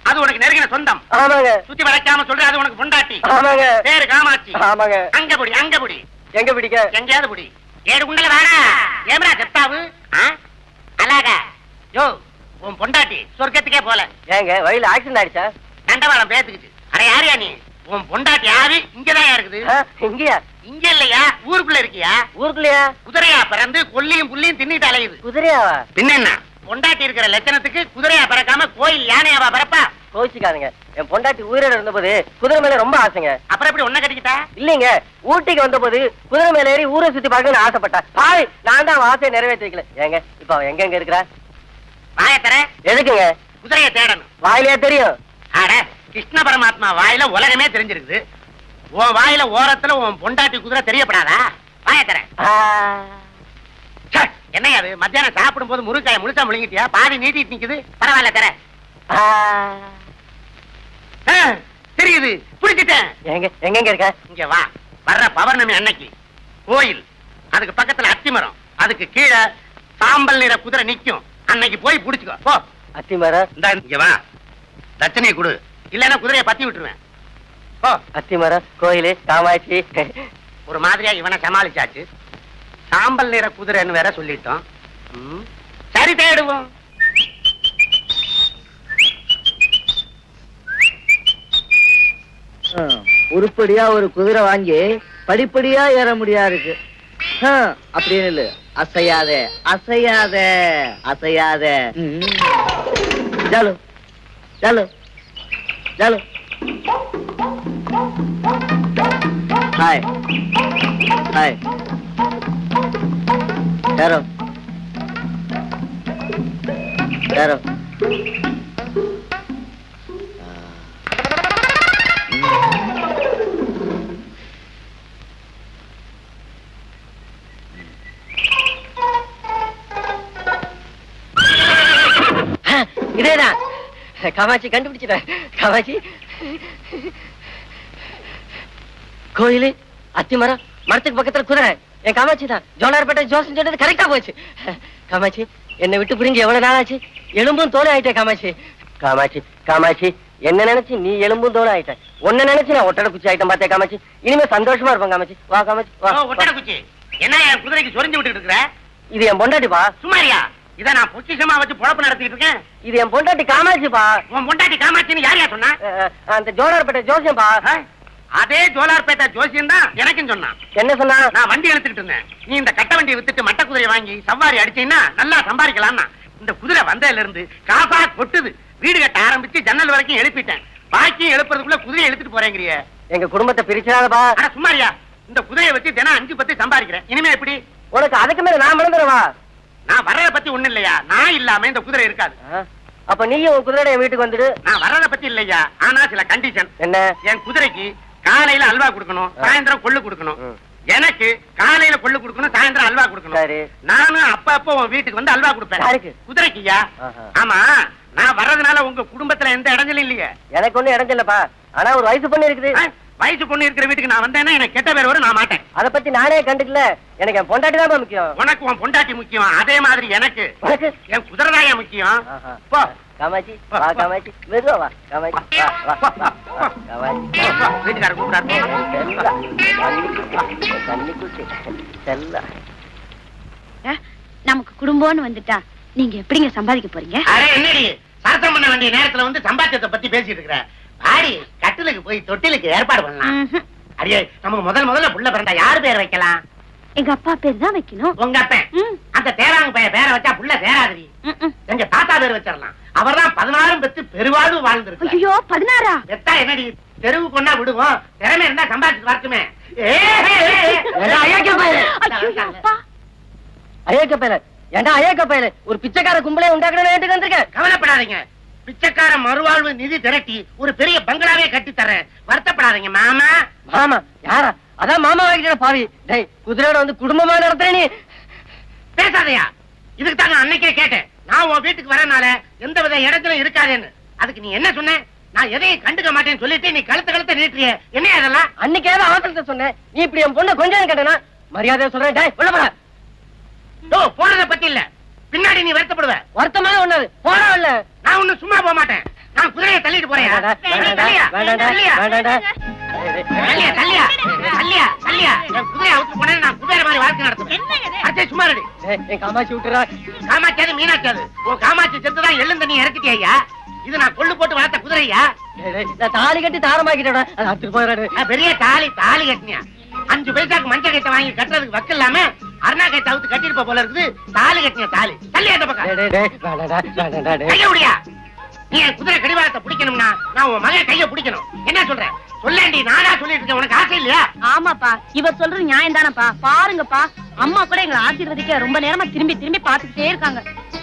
Speaker 4: அது உனக்கு நெருங்கின சொந்தம்.
Speaker 8: ஆமாங்க.
Speaker 4: சுத்தி வளைக்காம சொல்ற, அது உனக்கு பொண்டாட்டி.
Speaker 8: ஆமாங்க.
Speaker 4: பேரு காமாட்சி.
Speaker 8: ஆமாங்க.
Speaker 4: அங்க புடி, அங்க புடி.
Speaker 8: எங்க பிடிக்க?
Speaker 4: எங்கேயாவது புடி. ஏழு குண்டல வாடா. ஏமரா செப்டாவு அழகா யோ, உன் பொண்டாட்டி சொர்க்கத்துக்கே போல.
Speaker 8: ஏங்க வழியில ஆக்சிடென்ட் ஆயிடுச்சா?
Speaker 4: தண்டவாளம் பேத்துக்குச்சு. அட யாரியா நீ? உன் பொண்டாட்டி யாரு? இங்கதான் இருக்குது.
Speaker 8: இங்கயா?
Speaker 4: இங்க இல்லையா, ஊருக்குள்ள இருக்கியா?
Speaker 8: ஊருக்குள்ளயா?
Speaker 4: குதிரையா பிறந்து கொல்லியும் புள்ளியும் தின்னிட்டு அலையுது.
Speaker 8: குதிரையாவா?
Speaker 4: பின்ன என்ன, பொண்டாட்டி இருக்கிற லட்சணத்துக்கு குதிரையா பறக்காம கோயில் யானையாவா பறப்பா?
Speaker 8: கோச்சிக்காதுங்க, என் பொண்டாட்டி உயிரோட இருந்தபோது குதிரை மேல ரொம்ப ஆசைங்க.
Speaker 4: அப்புறம் எப்படி ஒன்ன கட்டிக்கிட்டா?
Speaker 8: இல்லைங்க, ஊட்டிக்கு வந்தபோது குதிரை மேல ஏறி ஊரை சுத்தி பார்க்கணும்னு ஆசைப்பட்டா. பாய், நான் தான் ஆசையை நிறைவேற்றி வைக்கல. ஏங்க இப்ப அவ எங்க இருக்கிறா?
Speaker 4: வாய தர.
Speaker 8: எதுக்குங்க?
Speaker 4: குதிரையை தேடணும்.
Speaker 8: வாயிலே தெரியும்.
Speaker 4: அட, கிருஷ்ண பரமாத்மா வாயில உலகமே தெரிஞ்சிருக்குது. உன் வாயில ஓரத்துல உன் பொண்டாட்டி குதிரை தெரியப்படாதா? வாய தர. என்னையா அது? மத்தியானம் சாப்பிடும் போது முருங்காய முழுசா முழுங்கிட்டியா? பாதி நீட்டிட்டு நிக்குது. பரவாயில்ல தர. தெரியுது, புடிச்சிட்டேன்.
Speaker 8: எங்க இருக்க?
Speaker 4: இங்க வா. வர்ற பௌர்ணமி அன்னைக்கு கோயில், அதுக்கு பக்கத்துல அத்திமரம், அதுக்கு கீழே சாம்பல் நிற குதிரை நிக்கும். அன்னைக்கு போய் புடிச்சுக்கோ. போ.
Speaker 8: அத்திமரம்?
Speaker 4: இங்க வா, தட்சணையை கொடு, இல்லன்னா குதிரையை பத்தி விட்டுருவேன். போ.
Speaker 8: அத்திமரம், கோயிலு, காமாட்சி.
Speaker 4: ஒரு மாதிரியா இவனை சமாளிச்சாச்சு. சாம்பல் நிற குதிரைன்னு வேற சொல்லிட்டோம். சரி, தேடுவோம்.
Speaker 9: உருப்படியா ஒரு குதிரை வாங்கி படிப்படியா ஏற முடியா இருக்கு. அப்படின்னு இல்ல, அசையாத அசையாத அசையாத. ஜாலு ஜாலு ஜாலு. Hi hi. யாரோ யாரோ.
Speaker 8: இதேதான் காமாட்சி, கண்டுபிடிச்சிட்டேன். காமாட்சி, கோயிலு, அத்திமரம், மரத்துக்கு பக்கத்துல குதிரை. என் காமாட்சி தான். ஜோலார்பேட்டை ஜோசன் சொன்னது கரெக்டா போச்சு. காமாட்சி, என்னை விட்டு புரிஞ்சு எவ்வளவு நாள் ஆச்சு? எலும்பும் தோலை ஆயிட்டேன் காமாட்சி. காமாட்சி காமாட்சி, என்ன நினைச்சு நீ எலும்பும் தோலை ஆயிட்ட. உன்ன நினைச்சு நான் ஒட்டடை குச்சி ஆயிட்டேன் பார்த்தேன் காமாட்சி. இனிமே சந்தோஷமா இருப்பேன் காமாட்சி. வா காமாட்சி வா.
Speaker 4: ஒட்டடை குச்சி என்ன என் குதிரைக்கு சொரிஞ்சு விட்டுட்டு இருக்கிற?
Speaker 8: இது என் பொண்டாட்டிப்பா.
Speaker 4: சுமாரியா? இத நான் பொக்கிஷமா வச்சு பொழப்பு நடத்திட்டு இருக்கேன்.
Speaker 8: இது என் பொண்டாட்டி காமாட்சிப்பா.
Speaker 4: உன் பொண்டாட்டி காமாட்சின்னு யாரையா சொன்னா?
Speaker 8: அந்த ஜோலார்பேட்டை ஜோசியம்பா.
Speaker 4: அதே ஜோலார்பேட்டை ஜோசியம் தான் எனக்கும் சொன்னான்.
Speaker 8: என்ன சொன்னா?
Speaker 4: நான் வண்டி எடுத்துக்கிட்டு இருந்தேன். நீ இந்த கட்ட வண்டியை வித்துட்டு மட்ட குதிரையை வாங்கி சவாரி அடிச்சீங்கன்னா நல்லா சம்பாதிக்கலாம்னா. இந்த குதிரை வந்ததுல இருந்து காசா கொட்டுது. வீடு கட்ட ஆரம்பிச்சு ஜன்னல் வரைக்கும் எழுப்பிட்டேன். பாக்கியும் எழுப்புறதுக்குள்ள குதிரையை எடுத்துட்டு போறேங்கிறிய.
Speaker 8: எங்க குடும்பத்தை பிரிச்சாதப்பா.
Speaker 4: ஆனா சும்மாரியா? இந்த குதிரையை வச்சு தினம் 5-10 சம்பாதிக்கிறேன். இனிமே எப்படி?
Speaker 8: உனக்கு அதுக்கு மேல நான் மறந்துடுவா.
Speaker 4: நான் வர்றத பத்தி ஒண்ணு இல்லையா? நான் இல்லாம இந்த குதிரை இருக்காது.
Speaker 8: அப்ப நீயும் உன் குதிரையோட என் வீட்டுக்கு வந்துடு.
Speaker 4: நான் வர்றத பத்தி இல்லையா, ஆனா சில கண்டிஷன்.
Speaker 8: என்ன?
Speaker 4: என் குதிரைக்கு காலையில அல்வா கொடுக்கணும், சாயந்தரம் கொள்ளு கொடுக்கணும். எனக்கு காலையில கொள்ளு கொடுக்கணும், சாயந்தரம் அல்வா கொடுக்கணும். நானும் அப்ப உன் வீட்டுக்கு வந்து அல்வா கொடுப்பேன். குதிரைக்குயா? ஆமா, நான் வர்றதுனால உங்க குடும்பத்துல எந்த இடைஞ்சலும் இல்லையே.
Speaker 8: எனக்கு ஒண்ணு இடைஞ்சலப்பா. ஆனா ஒரு வயசு பொண்ணு இருக்குது.
Speaker 4: வயசு பொண்ணு இருக்கிற வீட்டுக்கு நான் வந்தேன்னா எனக்கு கெட்ட பேர் வரும். நான் மாட்டேன்.
Speaker 8: அத பத்தி நானே கண்டுக்கல. எனக்கு என் பொண்டாட்டி தான் முக்கியம்.
Speaker 4: உனக்கு உன் பொண்டாட்டி முக்கியம், அதே மாதிரி எனக்கு என் குதிரைதாயா முக்கியம். போ
Speaker 8: காமாட்சி, வா காமாட்சி, மெதுவா வா காமாட்சி, வா வா வா காமாட்சி.
Speaker 4: வீட்டுக்காரர் கூப்பிடாரு.
Speaker 10: நமக்கு குடும்பம்னு வந்துட்டா நீங்க எப்படிங்க சம்பாதிக்க போறீங்க?
Speaker 4: அரே என்னடி சரசம் பண்ண வேண்டிய நேரத்துல வந்து சம்பாத்தியத்தை பத்தி பேசிட்டு இருக்கிற? ஆடி கட்டிலுக்கு போய் தொட்டிலுக்கு ஏற்பாடு பண்ணலாம். அடியே, நமக்கு முதல்ல புள்ள பிறந்தா யாரு பேர் வைக்கலாம்?
Speaker 10: எங்க அப்பா பேர் தான் வைக்கணும்.
Speaker 4: உங்க அப்பன் அந்த தேராங்க பைய பேரை வச்சா புள்ள சேராதிரி. எங்க தாத்தா பேர் வச்சிடலாம். அவர்தான் 16 பெத்து பெருவாழ்வு வாழ்ந்திருக்கு.
Speaker 10: ஐயோ 16?
Speaker 4: பெத்தா என்னடி, தெருவு கொண்டா விடுவோம். திறமை இருந்தா சம்பாதிச்சு வரட்டுமே.
Speaker 8: அயோக்க பேர ஏண்டா, அயோக்க பேர ஒரு பிச்சைக்கார கும்பலே உண்டாக்கணும் வந்திருக்கேன்.
Speaker 4: கவலைப்படாதீங்க, பிச்சைக்கார மறுவாழ்வு நிதி திரட்டி ஒரு பெரிய பங்களாவே கட்டி தரேன். வருத்தப்படாதீங்க மாமா.
Speaker 8: மாமா யாரா? அதான் மாமா வாங்கிட்ட பாவி. டேய், குதிரையோட வந்து குடும்பமா நடத்துற நீ.
Speaker 4: பேசாதையா? இதுக்கு தாங்க அன்னைக்கே கேட்டேன். நான் உன் வீட்டுக்கு வரனால எந்த வித இடத்துல இருக்காதேன்னு. அதுக்கு நீ என்ன சொன்ன? நான் எதையும் கண்டுக்க மாட்டேன்னு சொல்லிட்டு நீ கழுத்த நீட்டிய. என்ன அதெல்லாம்?
Speaker 8: அன்னைக்கு ஏதோ அவசரத்தை சொன்னேன். நீ இப்படி என் பொண்ணை கொஞ்சம் கேட்டனா மரியாதையா சொல்றேன். டேய் உள்ள போடா.
Speaker 4: போனதை பத்தி இல்ல, பின்னாடி நீ வருத்தப்படுவ.
Speaker 8: வருத்தமான ஒண்ணாது போடா. இல்ல
Speaker 4: நான் ஒண்ணு சும்மா போக மாட்டேன். நான் குதிரையை தள்ளிட்டு போறேன். சும்மா
Speaker 8: காமாட்சி விட்டுறா.
Speaker 4: காமாட்சியாது மீனாட்சியாது? உன் காமாட்சி செத்துதான் எள்ளும் தண்ணி இறக்கிட்டியா? இது நான் கொள்ளு போட்டு வளர்த்த குதிரையா?
Speaker 8: தாலி கட்டி தாரமாக்கிட்டேன்.
Speaker 4: பெரிய தாலி கட்டினியா? 5 பைசாக்கு மஞ்சள் கட்டை வாங்கி கட்டுறதுக்கு வக்கு இல்லாம
Speaker 2: அருணாக்கை தவிர்த்து கட்டிருப்ப போல இருக்குது. தாலி கட்டின தாலி தள்ளி அந்த பக்கம்
Speaker 8: டேய், டேய், வேணாடா, வேணாடா, டேய்.
Speaker 2: கைய முடியா. நீ என் குதிரை கடிவாளத்தை பிடிக்கணும்னா நான் உன் மகன் கைய பிடிக்கணும். என்ன சொல்ற சொல்லேண்டி? நானா சொல்லிட்டு இருக்கேன், உனக்கு ஆசை இல்லையா?
Speaker 7: ஆமாப்பா, இவர் சொல்றது நியாயம் தானப்பா. பாருங்கப்பா, அம்மா கூட எங்களை ஆசீர்வதிக்க ரொம்ப நேரமா திரும்பி திரும்பி பாத்துக்கிட்டே இருக்காங்க.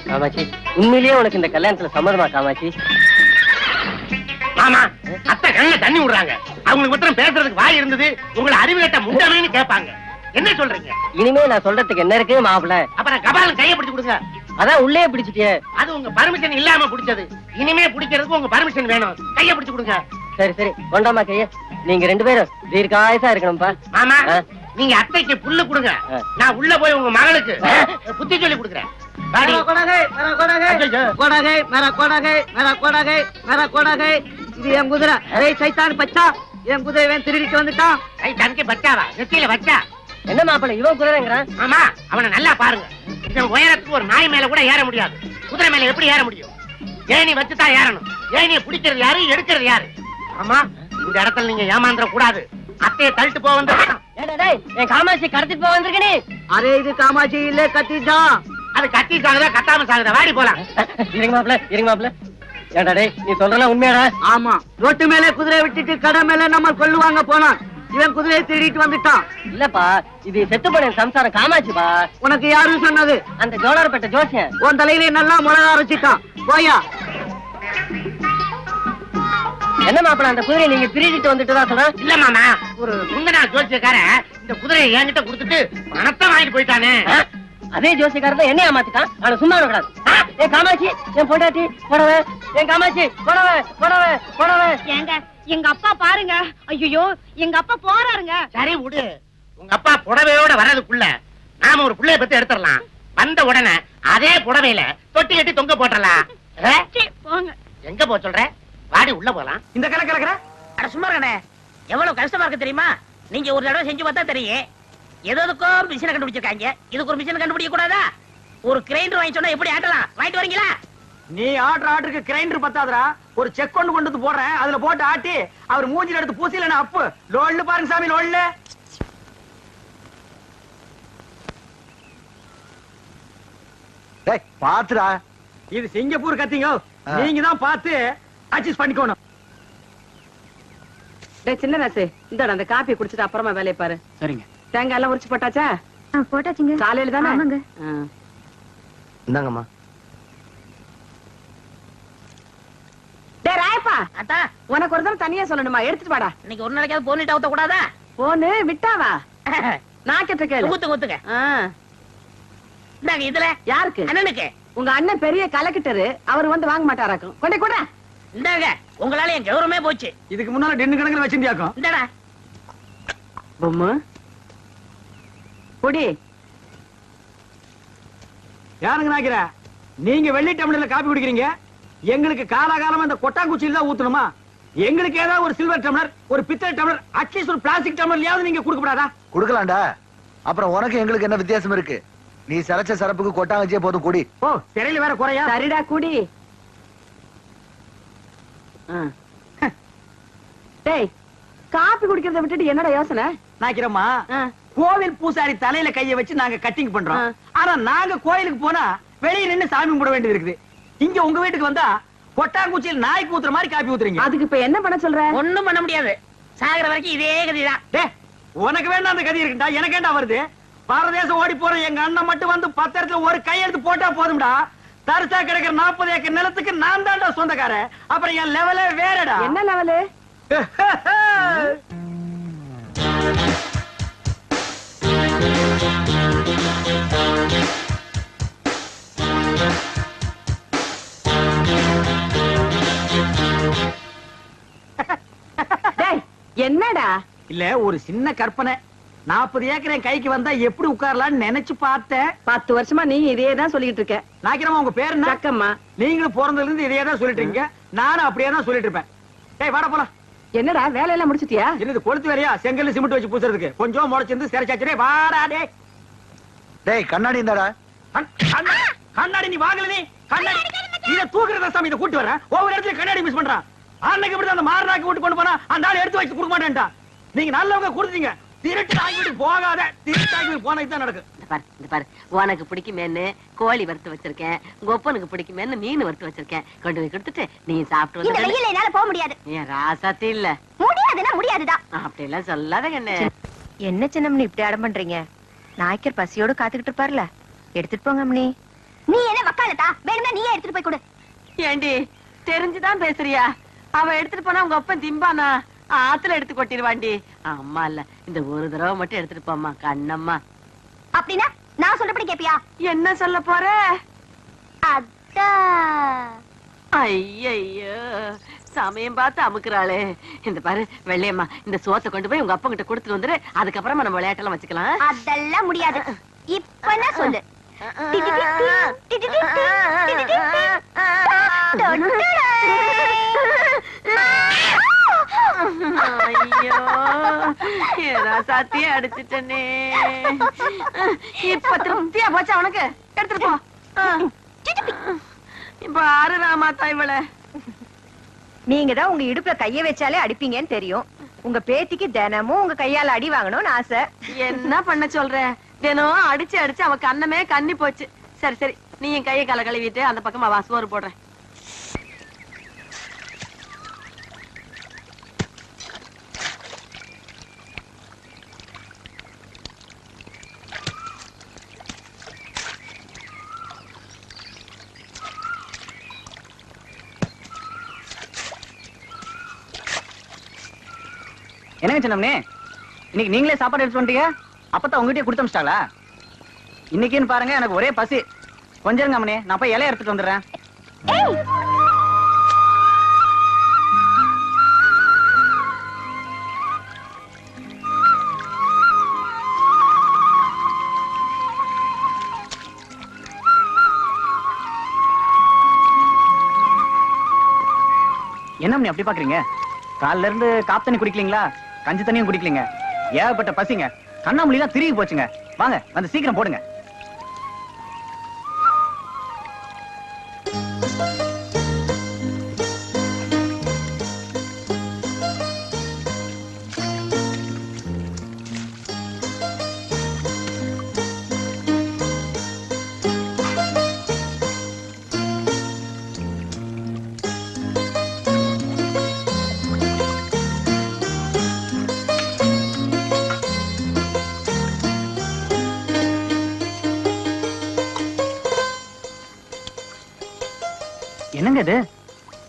Speaker 8: காமாட்சி, உண்மையிலேயே உனக்கு இந்த கல்யாணத்துல சம்மதமா காமாட்சி?
Speaker 2: ஆமா, அத்தை கண்ணுல தண்ணி விடுறாங்க. அவங்களுக்கு மாத்திரம் பேசுறதுக்கு வாய் இருந்தது, உங்களை அறிவு கட்ட முண்டமேன்னு கேட்பாங்க. என்ன சொல்றீங்க?
Speaker 8: இனிமே நான் சொல்றதுக்கு என்ன இருக்கு மாப்பிள்ள?
Speaker 2: அப்புறம் கபாலம் கைய பிடிச்சு கொடுங்க.
Speaker 8: அதான் உள்ளே பிடிச்சிட்டியே.
Speaker 2: அது உங்க பர்மிஷன் இல்லாம பிடிச்சது. இனிமே பிடிக்கிறதுக்கு உங்க பர்மிஷன் வேணும். கைய பிடிச்சு கொடுங்க.
Speaker 8: சரி சரி, கொண்டாமா கைய. நீங்க 2 பேரும் தீர்க்காயசா இருக்கணும்பா.
Speaker 2: ஆமா,
Speaker 8: ஆ.
Speaker 2: நீங்க அத்தைக்கு புல்லு கொடுங்க.
Speaker 8: ஆ.
Speaker 2: நான் உள்ள போய் உங்க மகளுக்கு புத்தி சொல்லி கொடுக்குறேன். வாடி.
Speaker 9: இது என் குதிரை. சைத்தான் பச்சா, என் குதிரை திருடிட்டு வந்துட்டான்.
Speaker 2: கை தனக்கு பச்சாவா? நெத்தியில வச்சா?
Speaker 8: என்ன மாப்பிள்ள இவன் குதிரைங்கிறான்?
Speaker 2: ஆமா, அவனை நல்லா பாருங்க. இந்த உயரத்துக்கு ஒரு நாய் மேல கூட ஏற முடியாது. குதிரை மேல எப்படி ஏற முடியும்? ஏணி வச்சுதான் ஏறணும். ஏணியை பிடிக்கிறது யாரு, எடுக்கிறது யாரு? ஆமா, இந்த இடத்துல நீங்க ஏமாந்துட கூடாது. அத்தையை தள்ளிட்டு போக வந்து
Speaker 8: ஏடா டேய், என் காமாட்சி கடத்திட்டு போக வந்திருக்க நீ.
Speaker 9: அரே இது காமாட்சி இல்ல, கத்திட்டான்.
Speaker 2: அது கத்தி சாகுதா கத்தாம சாகுதா? வாடி போலாம்.
Speaker 8: இருங்க மாப்பிள்ள, இருங்க மாப்பிள்ள. ஏடா டேய், நீ சொல்றலாம் உண்மையாடா?
Speaker 9: ஆமா, ரோட்டு மேல குதிரை விட்டுட்டு கடை மேல நம்ம கொள்ளுவாங்க போனான். இவன் குதிரையை திருடிட்டு வந்துட்டான்.
Speaker 8: இல்லப்பா, இது செத்து போன சம்சாரம் காமாட்சிப்பா.
Speaker 9: உனக்கு யாரும் சொன்னது?
Speaker 8: அந்த ஜோலார்பேட்டை ஜோசியன்.
Speaker 9: உன் தலையில நல்லா மிளகா அரைச்சிட்டான். போயா.
Speaker 8: என்ன மாப்பிள்ள, அந்த குதிரையை நீங்க திருடிட்டு வந்துட்டு தான் சொல்ற?
Speaker 2: இல்ல மாமா, ஒரு முந்தனா ஜோசியக்காரன் இந்த குதிரையை என்கிட்ட கொடுத்துட்டு பணத்தை வாங்கிட்டு போயிட்டானே.
Speaker 8: அதே ஜோசியக்காரர் தான் என்னைய மாத்திட்டான். அவனை சும்மா விடக்கூடாது. என் காமாட்சி, என் பொண்டாட்டி புடவை, என் காமாட்சி புடவை புடவை புடவை.
Speaker 7: ஏங்க, எங்க அப்பா பாருங்க. ஐயோ, எங்க அப்பா போறாருங்க.
Speaker 2: சரி விடு. உங்க அப்பா புடவையோட வர்றதுக்குள்ள நாம ஒரு புள்ளைய பத்தி எடுத்துடலாம். வந்த உடனே அதே புடவையில தொட்டி கட்டி தொங்க போட்டுறலாம்.
Speaker 7: சீ, போங்க.
Speaker 2: எங்க போ சொல்ற? வாடி உள்ள போலாம்.
Speaker 5: இந்த கலக்கற அட சும்மா இருக்கனே. எவ்வளவு கஷ்டமா இருக்கு தெரியுமா? நீங்க ஒரு தடவை செஞ்சு பார்த்தா தெரியும். எதுக்கோ மிஷினை கண்டுபிடிச்சிருக்காங்க. இதுக்கு ஒரு மிஷின் கண்டுபிடிக்க கூடாதா? ஒரு கிரைண்டர் வாங்கி சொன்னா எப்படி ஆட்டலாம்? வாங்கிட்டு வரீங்களா?
Speaker 4: நீ ஆட்டுக்கு கிரைண்டர் பத்தாதரா. ஒரு செக் கொண்டு வந்து போடுறேன், அதுல போட்டு ஆட்டி அவர் மூஞ்சில எடுத்து பூசில அப்பு லோல்ல பாருங்க சாமி, லோல்ல.
Speaker 9: பாத்துடா,
Speaker 4: இது சிங்கப்பூர் கத்திங்க. நீங்க தான் பார்த்து அட்ஜஸ்ட் பண்ணிக்கணும்.
Speaker 11: சின்ன ராசு, இந்த அந்த காப்பி குடிச்சிட்டு அப்புறமா வேலையை பாரு.
Speaker 3: சரிங்க.
Speaker 11: தேங்காய் எல்லாம் உரிச்சு போட்டாச்சா?
Speaker 10: போட்டாச்சுங்க.
Speaker 11: காலையில தானே?
Speaker 10: ஆமாங்க.
Speaker 9: இந்தாங்கம்மா.
Speaker 11: டேய் ராயப்பா,
Speaker 5: அத்தா,
Speaker 11: உனக்கு ஒரு தடவை தனியா சொல்லணுமா? எடுத்துட்டு வாடா.
Speaker 5: இன்னைக்கு ஒரு நாளைக்காவது போனிட்டு ஊத்த கூடாதா?
Speaker 11: போனு விட்டாவா? நான் கேட்ட கேளு.
Speaker 5: ஊத்துங்க ஊத்துங்க.
Speaker 11: ஆ.
Speaker 5: இந்தாங்க இதுல.
Speaker 11: யாருக்கு?
Speaker 5: அண்ணனுக்கு.
Speaker 11: உங்க அண்ணன் பெரிய கலெக்டரு, அவர் வந்து வாங்க மாட்டாராக்கும். கொண்டே கூட.
Speaker 5: இந்தாங்க, உங்களால என் கௌரவமே போச்சு.
Speaker 4: இதுக்கு முன்னால டென்னு கணக்குல வச்சிருந்தியாக்கும்.
Speaker 5: இந்தாடா.
Speaker 11: பொம்மு குடி.
Speaker 4: யாருங்க நாக்கிற? நீங்க வெள்ளி டம்ளர்ல காப்பி குடிக்கிறீங்க, எங்களுக்கு காலாகாலமா இந்த கொட்டாங்குச்சியில தான் ஊத்தணுமா? எங்களுக்கு ஏதாவது ஒரு சில்வர் டம்ளர், ஒரு பித்தளை டம்ளர், அட்லீஸ்ட் ஒரு பிளாஸ்டிக் டம்ளர்லயாவது நீங்க கொடுக்கப்படாதா?
Speaker 9: குடுக்கலாம்டா. அப்புறம் உனக்கு எங்களுக்கு என்ன வித்தியாசம் இருக்கு? நீ சரச்ச சரப்புக்கு கொட்டாங்கச்சியே போதும், குடி.
Speaker 4: ஓ, சிறையில வேற குறையா?
Speaker 11: சரிடா குடி. டேய், காப்பி குடிக்கிறத விட்டுட்டு என்னடா யோசனை?
Speaker 4: நாக்கிறம்மா, கோவில் பூசாரி தலையில கைய வச்சு நாங்க கட்டிங் பண்றோம். ஆனா நாங்க கோயிலுக்கு போனா வெளியே நின்னு சாமி கும்பிட வேண்டியது இருக்குது. இங்க உங்க வீட்டுக்கு வந்தா கொட்டாங்குச்சியில் நாய்க்கு ஊத்துற மாதிரி காப்பி ஊத்துறீங்க.
Speaker 11: அதுக்கு இப்ப என்ன பண்ண சொல்ற?
Speaker 5: ஒண்ணும் பண்ண முடியாது. சாகர வரைக்கும் இதே கதிதான்.
Speaker 4: டேய், உனக்கு வேண்டாம் அந்த கதி இருக்குடா, எனக்கு ஏண்டா வருது? பாரதேசம் ஓடி போற எங்க அண்ணன் மட்டும் வந்து 10 இடத்துல ஒரு கையெழுத்து போட்டா போதும்டா. தரிசா கிடக்கிற 40 ஏக்கர் நிலத்துக்கு நான் தான்டா சொந்தக்காரன். அப்புறம் என் லெவலே வேறடா.
Speaker 11: என்ன லெவலு? என்னடா?
Speaker 4: இல்ல, ஒரு சின்ன கற்பனை. 40 ஏக்கர் என் கைக்கு வந்தா எப்படி உட்காரலாம்னு நினைச்சு பார்த்தேன்.
Speaker 11: 10 வருஷமா நீ இதே தான் சொல்லிட்டு இருக்க.
Speaker 4: நாக்கிறமா, உங்க பேரு என்ன?
Speaker 11: சக்கம்மா.
Speaker 4: நீங்களும் பிறந்ததுல இருந்து இதே தான் சொல்லிட்டு இருக்கீங்க. நானும் அப்படியே தான் சொல்லிட்டு இருப்பேன். டேய் வாடா போலாம்.
Speaker 11: என்னடா வேலையெல்லாம் முடிச்சிட்டியா?
Speaker 4: என்னது கொளுத்து வேலையா? செங்கல்ல சிமெண்ட் வச்சு பூசுறதுக்கு கொஞ்சம் முளைச்சிருந்து சிறைச்சாச்சு. வாடா டேய்.
Speaker 9: டேய், கண்ணாடி இந்தாடா.
Speaker 4: கண்ணாடி நீ வாங்கல? நீ கண்ணாடி இத தூக்குறத சாமி, இத கூட்டி வரேன். ஒவ்வொரு இடத்துல கண்ணாடி மிஸ் பண்றான். அன்னைக்கு இப்படி அந்த மாரனாக்கு விட்டு கொண்டு போனா அந்த ஆள் எடுத்து வச்சு கொடுக்க மாட்டேன்டா. நீங்க நல்லவங்க கொடுத்தீங்க,
Speaker 9: திருட்டு ஆகிட்டு போகாத, திருட்டு ஆகிட்டு போனது தான் நடக்கும்.
Speaker 11: இந்த பாரு உனக்கு பிடிக்குமேன்னு கோழி வறுத்து வச்சிருக்கேன், உங்க ஒப்பனுக்கு பிடிக்குமேன்னு மீன் வறுத்து வச்சிருக்கேன். கொண்டு போய் கொடுத்துட்டு நீ சாப்பிட்டு
Speaker 7: இந்த
Speaker 11: வந்து.
Speaker 7: வெயில்ல என்னால போக முடியாது.
Speaker 11: ஏன் ராசாத்தி இல்ல?
Speaker 7: முடியாதுன்னா முடியாதுதான்.
Speaker 11: அப்படி எல்லாம் சொல்லாத கண்ணு.
Speaker 7: என்ன சின்னம்னி இப்படி அடம் பண்றீங்க? நாய்க்கர் பசியோட காத்துக்கிட்டு இருப்பார்ல, எடுத்துட்டு போங்க அம்மனி. நீ என்ன வக்காலத்தா? வேணும்னா நீயே எடுத்துட்டு போய் கொடு.
Speaker 11: ஏண்டி தெரிஞ்சுதான் பேசுறியா? அவன் எடுத்துட்டு போனா உங்க அப்பன் திம்பானா? ஆத்துல எடுத்து கொட்டிடுவாண்டி. அம்மா இல்ல, இந்த ஒரு தடவை மட்டும் எடுத்துட்டு போம்மா கண்ணம்மா.
Speaker 7: அப்படின்னா நான் சொல்றபடி கேப்பியா?
Speaker 11: என்ன சொல்ல போற?
Speaker 7: அதான்.
Speaker 11: ஐயோ சமயம் பார்த்து அமுக்குறாளே. இந்த பாரு வெள்ளையம்மா, இந்த சோத்தை கொண்டு போய் உங்க அப்பா கிட்ட கொடுத்துட்டு வந்துரு. அதுக்கப்புறமா நம்ம விளையாட்டெல்லாம் வச்சுக்கலாம்.
Speaker 7: அதெல்லாம் முடியாது. இப்ப என்ன சொல்லு?
Speaker 11: ஐயோ சாத்தியே அடிச்சுட்டனே. இப்ப திருப்தியா போச்சா உனக்கு? எடுத்துட்டு போ. இப்ப ஆறு ராமாத்தா இவள.
Speaker 7: நீங்க தான் உங்க இடுப்புல கைய வச்சாலே அடிப்பீங்கன்னு தெரியும். உங்க பேத்திக்கு தினமும் உங்க கையால அடி வாங்கணும்னு ஆசை.
Speaker 11: என்ன பண்ண சொல்ற? தினம் அடிச்சு அடிச்சு அவ கண்ணமே கண்ணி போச்சு. சரி சரி, நீ என் கையை கால கழுவிட்டு அந்த பக்கமா வா, சோறு போடுறேன்.
Speaker 9: என்னங்க சின்னம்னே, இன்னைக்கு நீங்களே சாப்பாடு எடுத்து வந்துட்டீங்க? அப்பதான் உங்ககிட்டயே கொடுத்து அமிச்சிட்டாளா? இன்னைக்குன்னு பாருங்க, எனக்கு ஒரே பசி. கொஞ்சம் இருங்க அம்மனே, நான் போய் இலைய எடுத்துட்டு வந்துடுறேன். என்ன அம்மனே அப்படி பாக்குறீங்க? காலைல இருந்து காப்பு தண்ணி குடிக்கலீங்களா? கஞ்சி தண்ணியும் குடிக்கலீங்க. ஏகப்பட்ட பசிங்க. கண்ணாமூலிலாம் திரும்பி போச்சுங்க. வாங்க வந்து சீக்கிரம் போடுங்க. என்னங்க இது?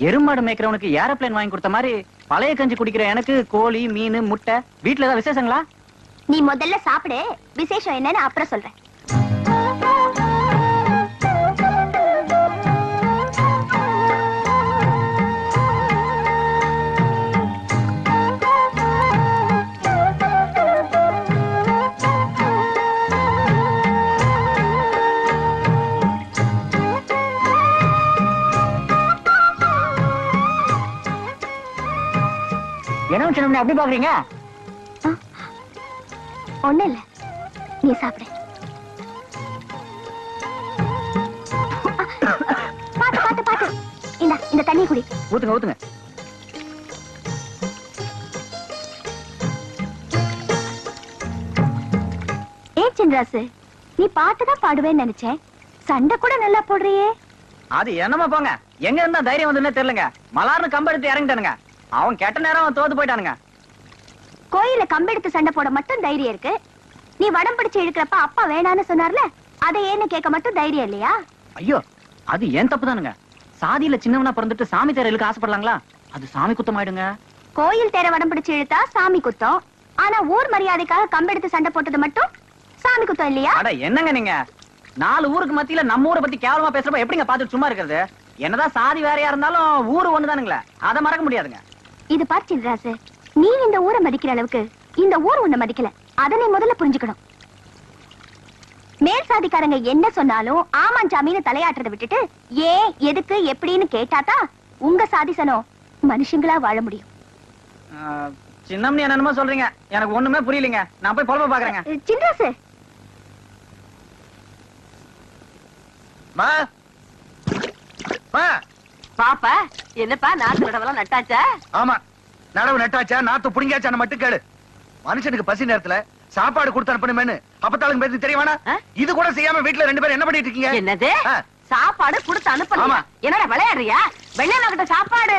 Speaker 9: எருமாடு மேய்க்கிறவனுக்கு ஏரோப்ளேன் வாங்கி கொடுத்த மாதிரி பழைய கஞ்சி குடிக்கிற எனக்கு கோழி, மீன், முட்டை. வீட்டுல ஏதாவது விசேஷங்களா?
Speaker 7: நீ முதல்ல சாப்பிடு, விசேஷம் என்னன்னு அப்புறம் சொல்றேன்.
Speaker 9: என்ன சின்ன அப்படி பாக்குறீங்க?
Speaker 7: ஒண்ணு இல்ல, நீ சாப்பிடு. பாத்து பாத்து பாத்து. இந்த தண்ணி குடி.
Speaker 9: ஊத்துங்க ஊத்துங்க.
Speaker 7: சின்ராசு, நீ பாட்டுதான் பாடுவேன்னு நினைச்சேன். சண்டை கூட நல்லா போடுறியே.
Speaker 9: அது என்னமா போங்க, எங்க இருந்தா தைரியம் வந்துன்னு தெரியலங்க. மலார்னு கம்பெடுத்து இறங்கிட்டானுங்க. அவன் கெட்ட நேரம் அவன் தோத்து போயிட்டானுங்க.
Speaker 7: கோயில கம்பெடுத்து சண்டை போட மட்டும் தைரியம் இருக்கு. நீ வடம் பிடிச்சு இழுக்கிறப்ப அப்பா வேணான்னு சொன்னார்ல, அதை ஏன்னு கேட்க மட்டும் தைரியம் இல்லையா?
Speaker 9: ஐயோ, அது ஏன் தப்பு தானுங்க. சாதியில சின்னவனா பிறந்துட்டு சாமி தேர இழுக்க ஆசைப்படலாங்களா? அது சாமி குத்தம் ஆயிடுங்க.
Speaker 7: கோயில் தேர வடம் பிடிச்சு இழுத்தா சாமி குத்தம். ஆனா ஊர் மரியாதைக்காக கம்பெடுத்து சண்டை போட்டது மட்டும் சாமி குத்தம் இல்லையா?
Speaker 9: அட என்னங்க நீங்க, 4 ஊருக்கு மத்தியில நம்ம ஊரை பத்தி கேவலமா பேசுறப்ப எப்படிங்க பாத்துட்டு சும்மா இருக்கிறது? என்னதான் சாதி வேறையா இருந்தாலும் ஊரு ஒண்ணுதானுங்களே, அதை மறக்க முடியாதுங்க.
Speaker 7: இது பார் சின்ராசு, நீ இந்த ஊரை மதிக்கிற அளவுக்கு இந்த ஊர் உன்னை மதிக்கல. அதை நீ முதல்ல புரிஞ்சுக்கணும். மேல் சாதிக்காரங்க என்ன சொன்னாலும் ஆமாஞ்சாமின்னு தலையாட்டுறதை விட்டுட்டு ஏன் எதுக்கு எப்படின்னு கேட்டாதான் உங்க சாதிசனம் மனுஷங்களா வாழ முடியும்.
Speaker 9: சின்னம்னி என்னமோ சொல்றீங்க, எனக்கு ஒண்ணுமே புரியலங்க. நான் போய் பொழப்ப பாக்குறேங்க.
Speaker 7: சின்ராசு,
Speaker 11: பாப்பா என்னப்பா, நாத்து நடவெல்லாம் நட்டாச்சா?
Speaker 5: ஆமா, நடவு நட்டாச்சா, நாத்து புடிங்காச்சான்னு மட்டும் கேளு.
Speaker 12: மனுஷனுக்கு பசி நேரத்துல சாப்பாடு கொடுத்து அனுப்பணுமேனு அப்பத்தாளுக்கு பேருக்கு தெரியவானா? இது கூட செய்யாம வீட்டுல 2 பேரும் என்ன பண்ணிட்டு இருக்கீங்க?
Speaker 11: என்னது சாப்பாடு கொடுத்து அனுப்பலாமா? என்னடா விளையாடுறியா? வெள்ளையம்மா கிட்ட சாப்பாடு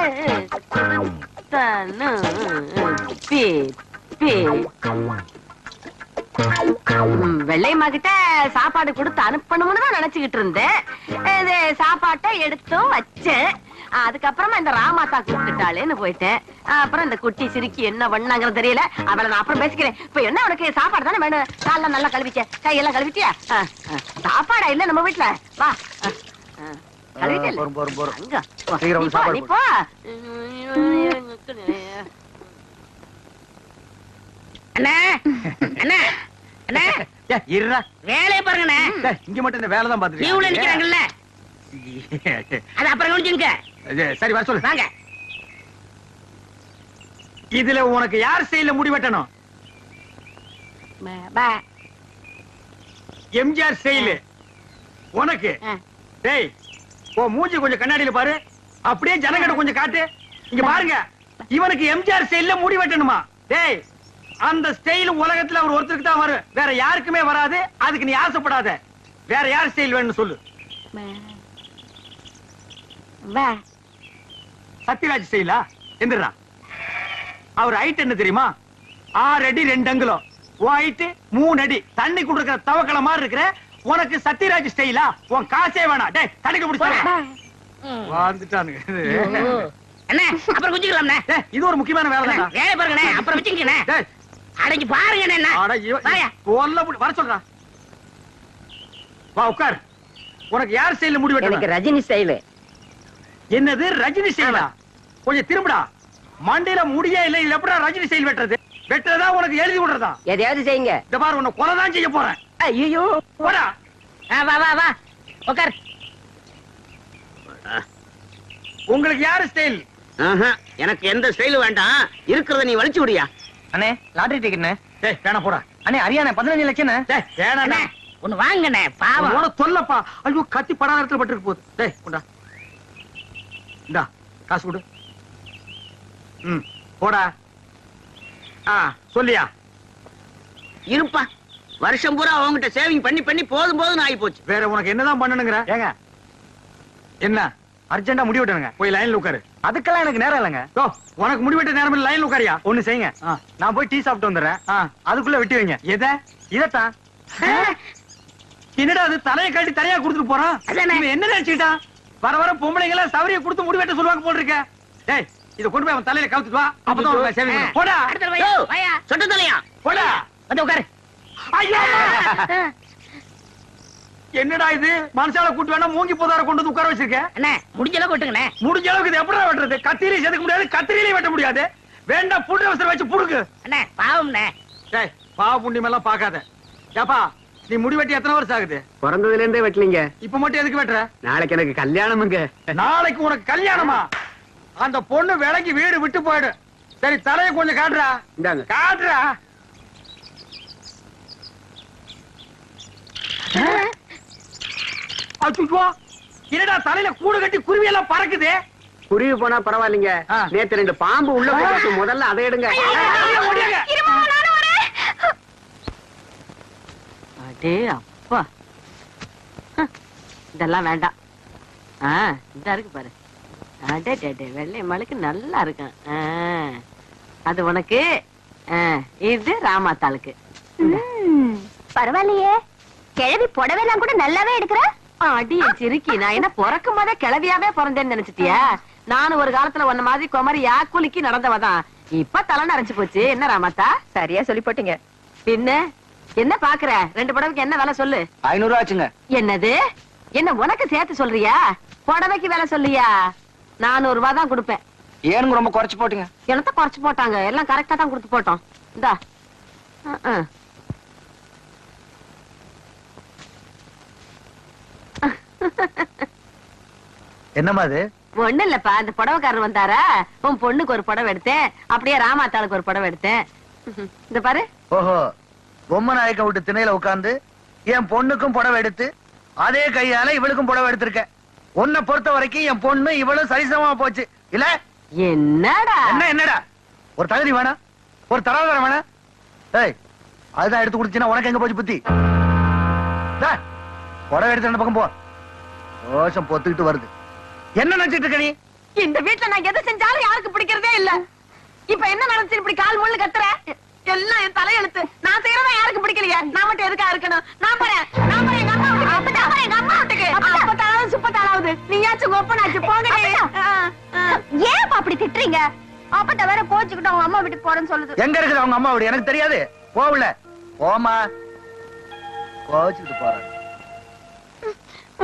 Speaker 11: வெள்ளையம்மா கிட்ட சாப்பாடு கொடுத்து அனுப்பணும்னு தான் நினைச்சுக்கிட்டு இருந்தேன். இது சாப்பாட்டை எடுத்தும் வச்சேன். அதுக்கப்புறமா இந்த ராமாத்தா கூப்பிட்டுட்டாளேன்னு போயிட்டேன். அப்புறம் இந்த குட்டி சிரிக்கி என்ன பண்ணாங்கன்னு தெரியல. அவளை நான் அப்புறம் பேசிக்கிறேன். இப்ப என்ன உனக்கு சாப்பாடு தானே வேணும்? காலெல்லாம் நல்லா கழுவிக்க, கையெல்லாம் கழுவிட்டியா? சாப்பாடா இல்ல நம்ம வீட்டுல? வா
Speaker 2: வேலையை பாருங்க.
Speaker 12: இங்க மட்டும் இந்த வேலை தான் பாத்துருக்கீங்க.
Speaker 2: நீவுல நிக்கிறாங்கல்ல, அது அப்புறம் கவனிச்சுங்க.
Speaker 12: சரி வர சொல்லு.
Speaker 2: வாங்க.
Speaker 12: இதுல உனக்கு யார் ஸ்டைல்ல முடி வெட்டணும்? எம்ஜிஆர் ஸ்டைல் உனக்கு. டேய் ஓ மூஞ்சி கொஞ்சம் கண்ணாடியில பாரு, அப்படியே ஜனங்கட கொஞ்சம் காட்டு. இங்க பாருங்க, இவனுக்கு எம்ஜிஆர் ஸ்டைல்ல முடி வெட்டணுமா? டேய் அந்த ஸ்டைல் உலகத்துல அவர் ஒருத்தருக்கு தான் வரும், வேற யாருக்குமே வராது. அதுக்கு நீ ஆசைப்படாத. வேற யார் ஸ்டைல் வேணும்னு சொல்லு. சத்யராஜ் ஸ்டைலா? எந்திரா. அவர் ஹைட் என்ன தெரியுமா? 6 அடி 2 அங்குலம். ஹைட் 3 அடி. தண்ணி குடுக்கிற தவக்கல மாதிரி இருக்கிற உனக்கு சத்யராஜ் ஸ்டைலா? உன் காசே வேணாம். டேய் தண்ணிக்கு பிடிச்சாங்க வந்துட்டானுங்க.
Speaker 2: அண்ணே அப்புறம் குஞ்சிக்கலாம்.
Speaker 12: இது ஒரு முக்கியமான வேலை தான்.
Speaker 2: வேலை பாருங்க, அப்புறம் வச்சுங்க. அடங்கி பாருங்க. என்ன
Speaker 12: வர சொல்றா. வா உட்கார். உனக்கு யார் ஸ்டைல்ல முடி வெட்டணும்?
Speaker 8: எனக்கு ரஜினி ஸ்டைல்.
Speaker 12: என்னது ரஜினி ஸ்டைலா? கொஞ்சம் திரும்படா. மண்டையில முடியே இல்ல, இல்ல எப்படா ரஜினி ஸ்டைல் வெட்டுறது? வெட்டுறதா உனக்கு எழுதி விடுறதா?
Speaker 8: எதையாவது செய்யுங்க.
Speaker 12: இந்த பாரு உன்னை கொலை தான் செய்ய போறேன்.
Speaker 8: ஐயோ
Speaker 12: போடா.
Speaker 2: வா வா வா உட்கார்.
Speaker 12: உங்களுக்கு யாரு ஸ்டைல்?
Speaker 5: எனக்கு எந்த ஸ்டைல் வேண்டாம், இருக்கிறத நீ வலிச்சு விடியா.
Speaker 9: அண்ணே லாட்டரி டிக்கெட்ண்ணே.
Speaker 12: டேய் வேணா போடா.
Speaker 9: அண்ணே அரியாண்ணே 15 லட்சம்.
Speaker 12: டேய் வேணாண்ணே.
Speaker 2: ஒண்ணு வாங்கண்ணே, பாவம்.
Speaker 12: உன தொல்லப்பா. ஐயோ கத்தி படாத இடத்துல பட்டுருக்கு போகுது. டேய் கொண்டா. இந்தா காசு கொடு. போடா. சொல்லியா?
Speaker 5: இருப்பா, வருஷம் பூரா அவங்ககிட்ட சேவிங் பண்ணி பண்ணி போதும் போதும் ஆகி போச்சு.
Speaker 12: வேற உனக்கு என்னதான் பண்ணணுங்கிற? ஏங்க என்ன அர்ஜென்டா முடி வெட்டணுங்க. போய் லைன்ல உட்காரு.
Speaker 9: அதுக்கெல்லாம் எனக்கு நேரம் இல்லைங்க.
Speaker 12: உனக்கு முடி வெட்ட நேரம் இல்ல, லைன்ல உட்காரியா?
Speaker 9: ஒண்ணு செய்யுங்க, நான் போய் டீ சாப்பிட்டு வந்துடுறேன். அதுக்குள்ள வெட்டி வைங்க.
Speaker 12: எதை? இதத்தான். என்னடா அது தலையை கட்டி தனியா கொடுத்துட்டு போறான்? என்ன நினைச்சுக்கிட்டான்? வர வர பொம்பளைங்க எல்லாம் சவரிய கொடுத்து முடி வெட்ட சொல்லுவாங்க போல் இருக்க. டேய் இத கொண்டு போய் அவன் தலையில கவுத்துட்டு வா. அப்பதான் உனக்கு சேவிங் பண்ணும். போடா.
Speaker 5: சொட்ட தலையா?
Speaker 12: போடா.
Speaker 2: வந்து உட்காரு.
Speaker 12: ஐயோ என்னடா இது? மனுஷால கூட்டு வேணா மூங்கி போதார கொண்டு வந்து உட்கார வச்சிருக்க.
Speaker 2: அண்ணே முடிஞ்ச அளவுக்கு வெட்டுங்கண்ணே.
Speaker 12: முடிஞ்ச அளவுக்கு இது எப்படா வெட்டுறது? கத்திரியில செதுக்க முடியாது, கத்திரியிலே வெட்ட முடியாது. வேண்டாம் புண்டு அவசரம் வச்சு புடுங்க.
Speaker 2: அண்ணே பாவம்ண்ணே.
Speaker 12: டேய் பாவ புண்ணியம் எல்லாம் பாக்காத. ஏப்பா நீ முடி வெட்டி எத்தனை வருஷம் ஆகுது?
Speaker 9: பிறந்ததுல இருந்தே வெட்டலீங்க.
Speaker 12: இப்ப மட்டும் எதுக்கு வெட்டுற?
Speaker 9: நாளைக்கு எனக்கு கல்யாணமுங்க.
Speaker 12: நாளைக்கு உனக்கு கல்யாணமா? அந்த பொண்ணு விலைக்கு வீடு விட்டு போயிடு. சரி தலையை கொஞ்சம் காட்டுறா.
Speaker 9: இந்தாங்க.
Speaker 12: காட்டுறா. அச்சுவா என்னடா தலையில கூடு கட்டி குருவி எல்லாம் பறக்குது.
Speaker 9: குருவி போனா பரவாயில்லைங்க. நேத்து 2 பாம்பு உள்ள போட்டு முதல்ல அதை எடுங்க.
Speaker 11: அடே அப்பா, இதெல்லாம் வேண்டாம். இதா இருக்கு பாரு. அடே டே வெள்ளை மலைக்கு நல்லா இருக்கும். அது உனக்கு, இது ராமாத்தாளுக்கு.
Speaker 10: பரவாயில்லையே, கிழவி புடவைலாம் கூட நல்லாவே எடுக்கிற.
Speaker 11: அடிய சிரிக்கி, நான் என்ன பிறக்கும் போதே கிளவியாவே பிறந்தேன்னு நினைச்சிட்டியா? நானும் ஒரு காலத்துல உன்ன மாதிரி குமரியா குலுக்கி நடந்தவதான். இப்ப தலை நரைச்சு போச்சு. என்ன ராமாத்தா?
Speaker 7: சரியா சொல்லி போட்டீங்க.
Speaker 11: பின்ன என்ன பாக்குற? 2 புடவைக்கு என்ன விலை சொல்லு.
Speaker 9: 500 ஆச்சுங்க.
Speaker 11: என்னது? என்ன உனக்கு சேர்த்து சொல்றியா? புடவைக்கு விலை சொல்லியா? 400 ரூபாய் தான் கொடுப்பேன்.
Speaker 9: ஏனுங்க ரொம்ப குறைச்சு போட்டுங்க.
Speaker 11: என்னத்த குறைச்சு போட்டாங்க? எல்லாம் கரெக்டா தான் கொடுத்து போட்டோம். இந்தா.
Speaker 12: என்னமா அது?
Speaker 11: ஒண்ணு இல்லப்பா, அந்த புடவைக்காரர் வந்தாரா, உன் பொண்ணுக்கு ஒரு புடவை எடுத்தேன், அப்படியே ராமாத்தாளுக்கு ஒரு புடவை எடுத்தேன். இந்த பாரு.
Speaker 12: ஓஹோ, பொம்மை நாயக்க விட்டு திணையில உட்கார்ந்து என் பொண்ணுக்கும் புடவை எடுத்து அதே கையால இவளுக்கும் புடவை எடுத்திருக்க. உன்னை பொறுத்த வரைக்கும் என் பொண்ணு இவளும் சரிசமமா போச்சு இல்ல?
Speaker 11: என்னடா
Speaker 12: என்னடா? ஒரு தகுதி வேணா, ஒரு தராதரம் வேணா. ஏய் அதுதான் எடுத்து குடிச்சுன்னா உனக்கு எங்க போச்சு புத்தி? புடவை எடுத்து அந்த பக்கம் போ. ரோஷம் பொத்துக்கிட்டு வருது. என்ன நினைச்சிட்டு இருக்க நீ?
Speaker 11: இந்த வீட்டுல நான் எதை செஞ்சாலும் யாருக்கு பிடிக்கிறதே இல்ல. இப்ப என்ன நினைச்சு இப்படி கால் முள்ளு கத்துற? எல்லாம் என் தலையெழுத்து. நான் செய்யறதா யாருக்கு பிடிக்கலையே, நான் மட்டும் எதுக்கா இருக்கணும்? நான் போறேன் எங்க அம்மா வீட்டுக்கு. எங்க அம்மா வீட்டுக்கு அப்பத்தாளாவது சுப்பத்தாளாவது நீயாச்சும் ஒப்பனாச்சு போங்க.
Speaker 10: ஏன் அப்படி திட்டுறீங்க? அப்பட்ட வேற கோச்சுக்கிட்டு அவங்க அம்மா வீட்டுக்கு போறேன்னு சொல்லுது.
Speaker 12: எங்க இருக்குது அவங்க அம்மா வீடு? எனக்கு தெரியாது. போகல போமா கோச்சுக்கிட்டு போறேன்.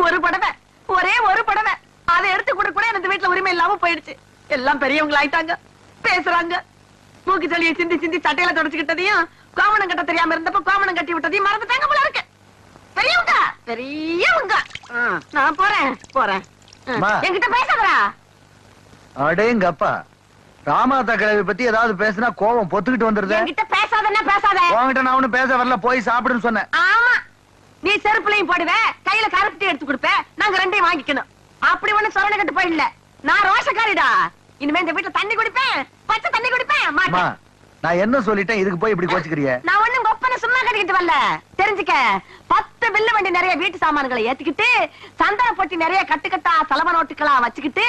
Speaker 11: ஒரு புடவை, ஒரே ஒரு புடவை, அதை எடுத்து கூட எனக்கு வீட்டுல உரிமை இல்லாம போயிடுச்சு. எல்லாம் பெரியவங்க ஆயிட்டாங்க, பேசுறாங்க. மூக்கு சளியை சிந்தி சிந்தி சட்டையில தொடச்சுக்கிட்டதையும் கோமணம் கட்ட தெரியாம இருந்தப்ப கோமணம் கட்டி விட்டதையும் மறந்துட்டாங்க போல இருக்கு. பெரியவங்க. நான் போறேன். என்கிட்ட பேசாதடா.
Speaker 12: அடேங்கப்பா, ராமாதா கிழவி பத்தி ஏதாவது பேசினா கோவம் பொத்துக்கிட்டு வந்துருது.
Speaker 11: என்கிட்ட பேசாதன்னா பேசாத.
Speaker 12: உன்கிட்ட நான் ஒண்ணும் பேச வரல, போய் சாப்பிடுன்னு சொன்னேன்.
Speaker 11: ஆமா, நீ செருப்புலையும் போடுவ, கையில கருப்பட்டி எடுத்து கொடுப்ப, நாங்க ரெண்டையும் வாங்கிக்கணும். அப்படி ஒண்ணு சொரணை கட்டு போயிடல. நான் ரோஷக்காரிடா. இனிமே இந்த வீட்டுல தண்ணி குடிப்பேன், பச்சை தண்ணி குடிப்பேன் மாட்டேன்.
Speaker 12: நான் என்ன சொல்லிட்டேன், இதுக்கு போய் இப்படி கோச்சுக்கிறிய?
Speaker 11: நான் ஒண்ணும் கொப்பனை சும்மா கட்டிக்கிட்டு வரல, தெரிஞ்சுக்க. 10 பில்லு வண்டி நிறைய வீட்டு சாமான்களை ஏத்துக்கிட்டு, சந்தன பொட்டி நிறைய கட்டுக்கட்டா செலவ நோட்டுகளா வச்சுக்கிட்டு,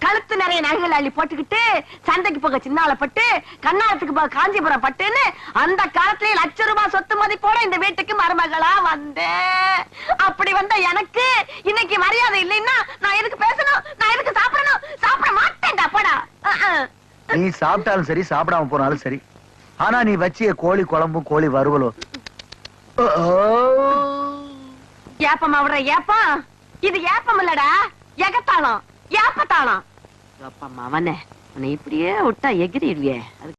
Speaker 11: கழுத்து நிறைய நகைகள் அள்ளி போட்டுக்கிட்டு, சந்தைக்கு போக சின்னாலப்பட்டு, கண்ணாலத்துக்கு போக காஞ்சிபுரம் பட்டுன்னு அந்த காலத்திலேயே ₹1,00,000 சொத்து மதிப்போட இந்த வீட்டுக்கு மருமகளா வந்தேன். அப்படி வந்த எனக்கு இன்னைக்கு மரியாதை இல்லைன்னா நான் எதுக்கு பேசணும்? நான் எதுக்கு சாப்பிடணும்? சாப்பிட மாட்டேன்டா போடா.
Speaker 12: நீ சாப்பிட்டாலும் சரி, சாப்பிடாம போனாலும் சரி, ஆனா நீ வச்சிய கோழி குழம்பும் கோழி வறுவலும்
Speaker 11: ஏப்பம் அவர ஏப்பம். இது ஏப்பம் இல்லடா, எகத்தாளம், ஏப்பத்தாளம். அப்பா அவனே உன்னை இப்படியே விட்டா எகிரிடுவியே. அதுக்கு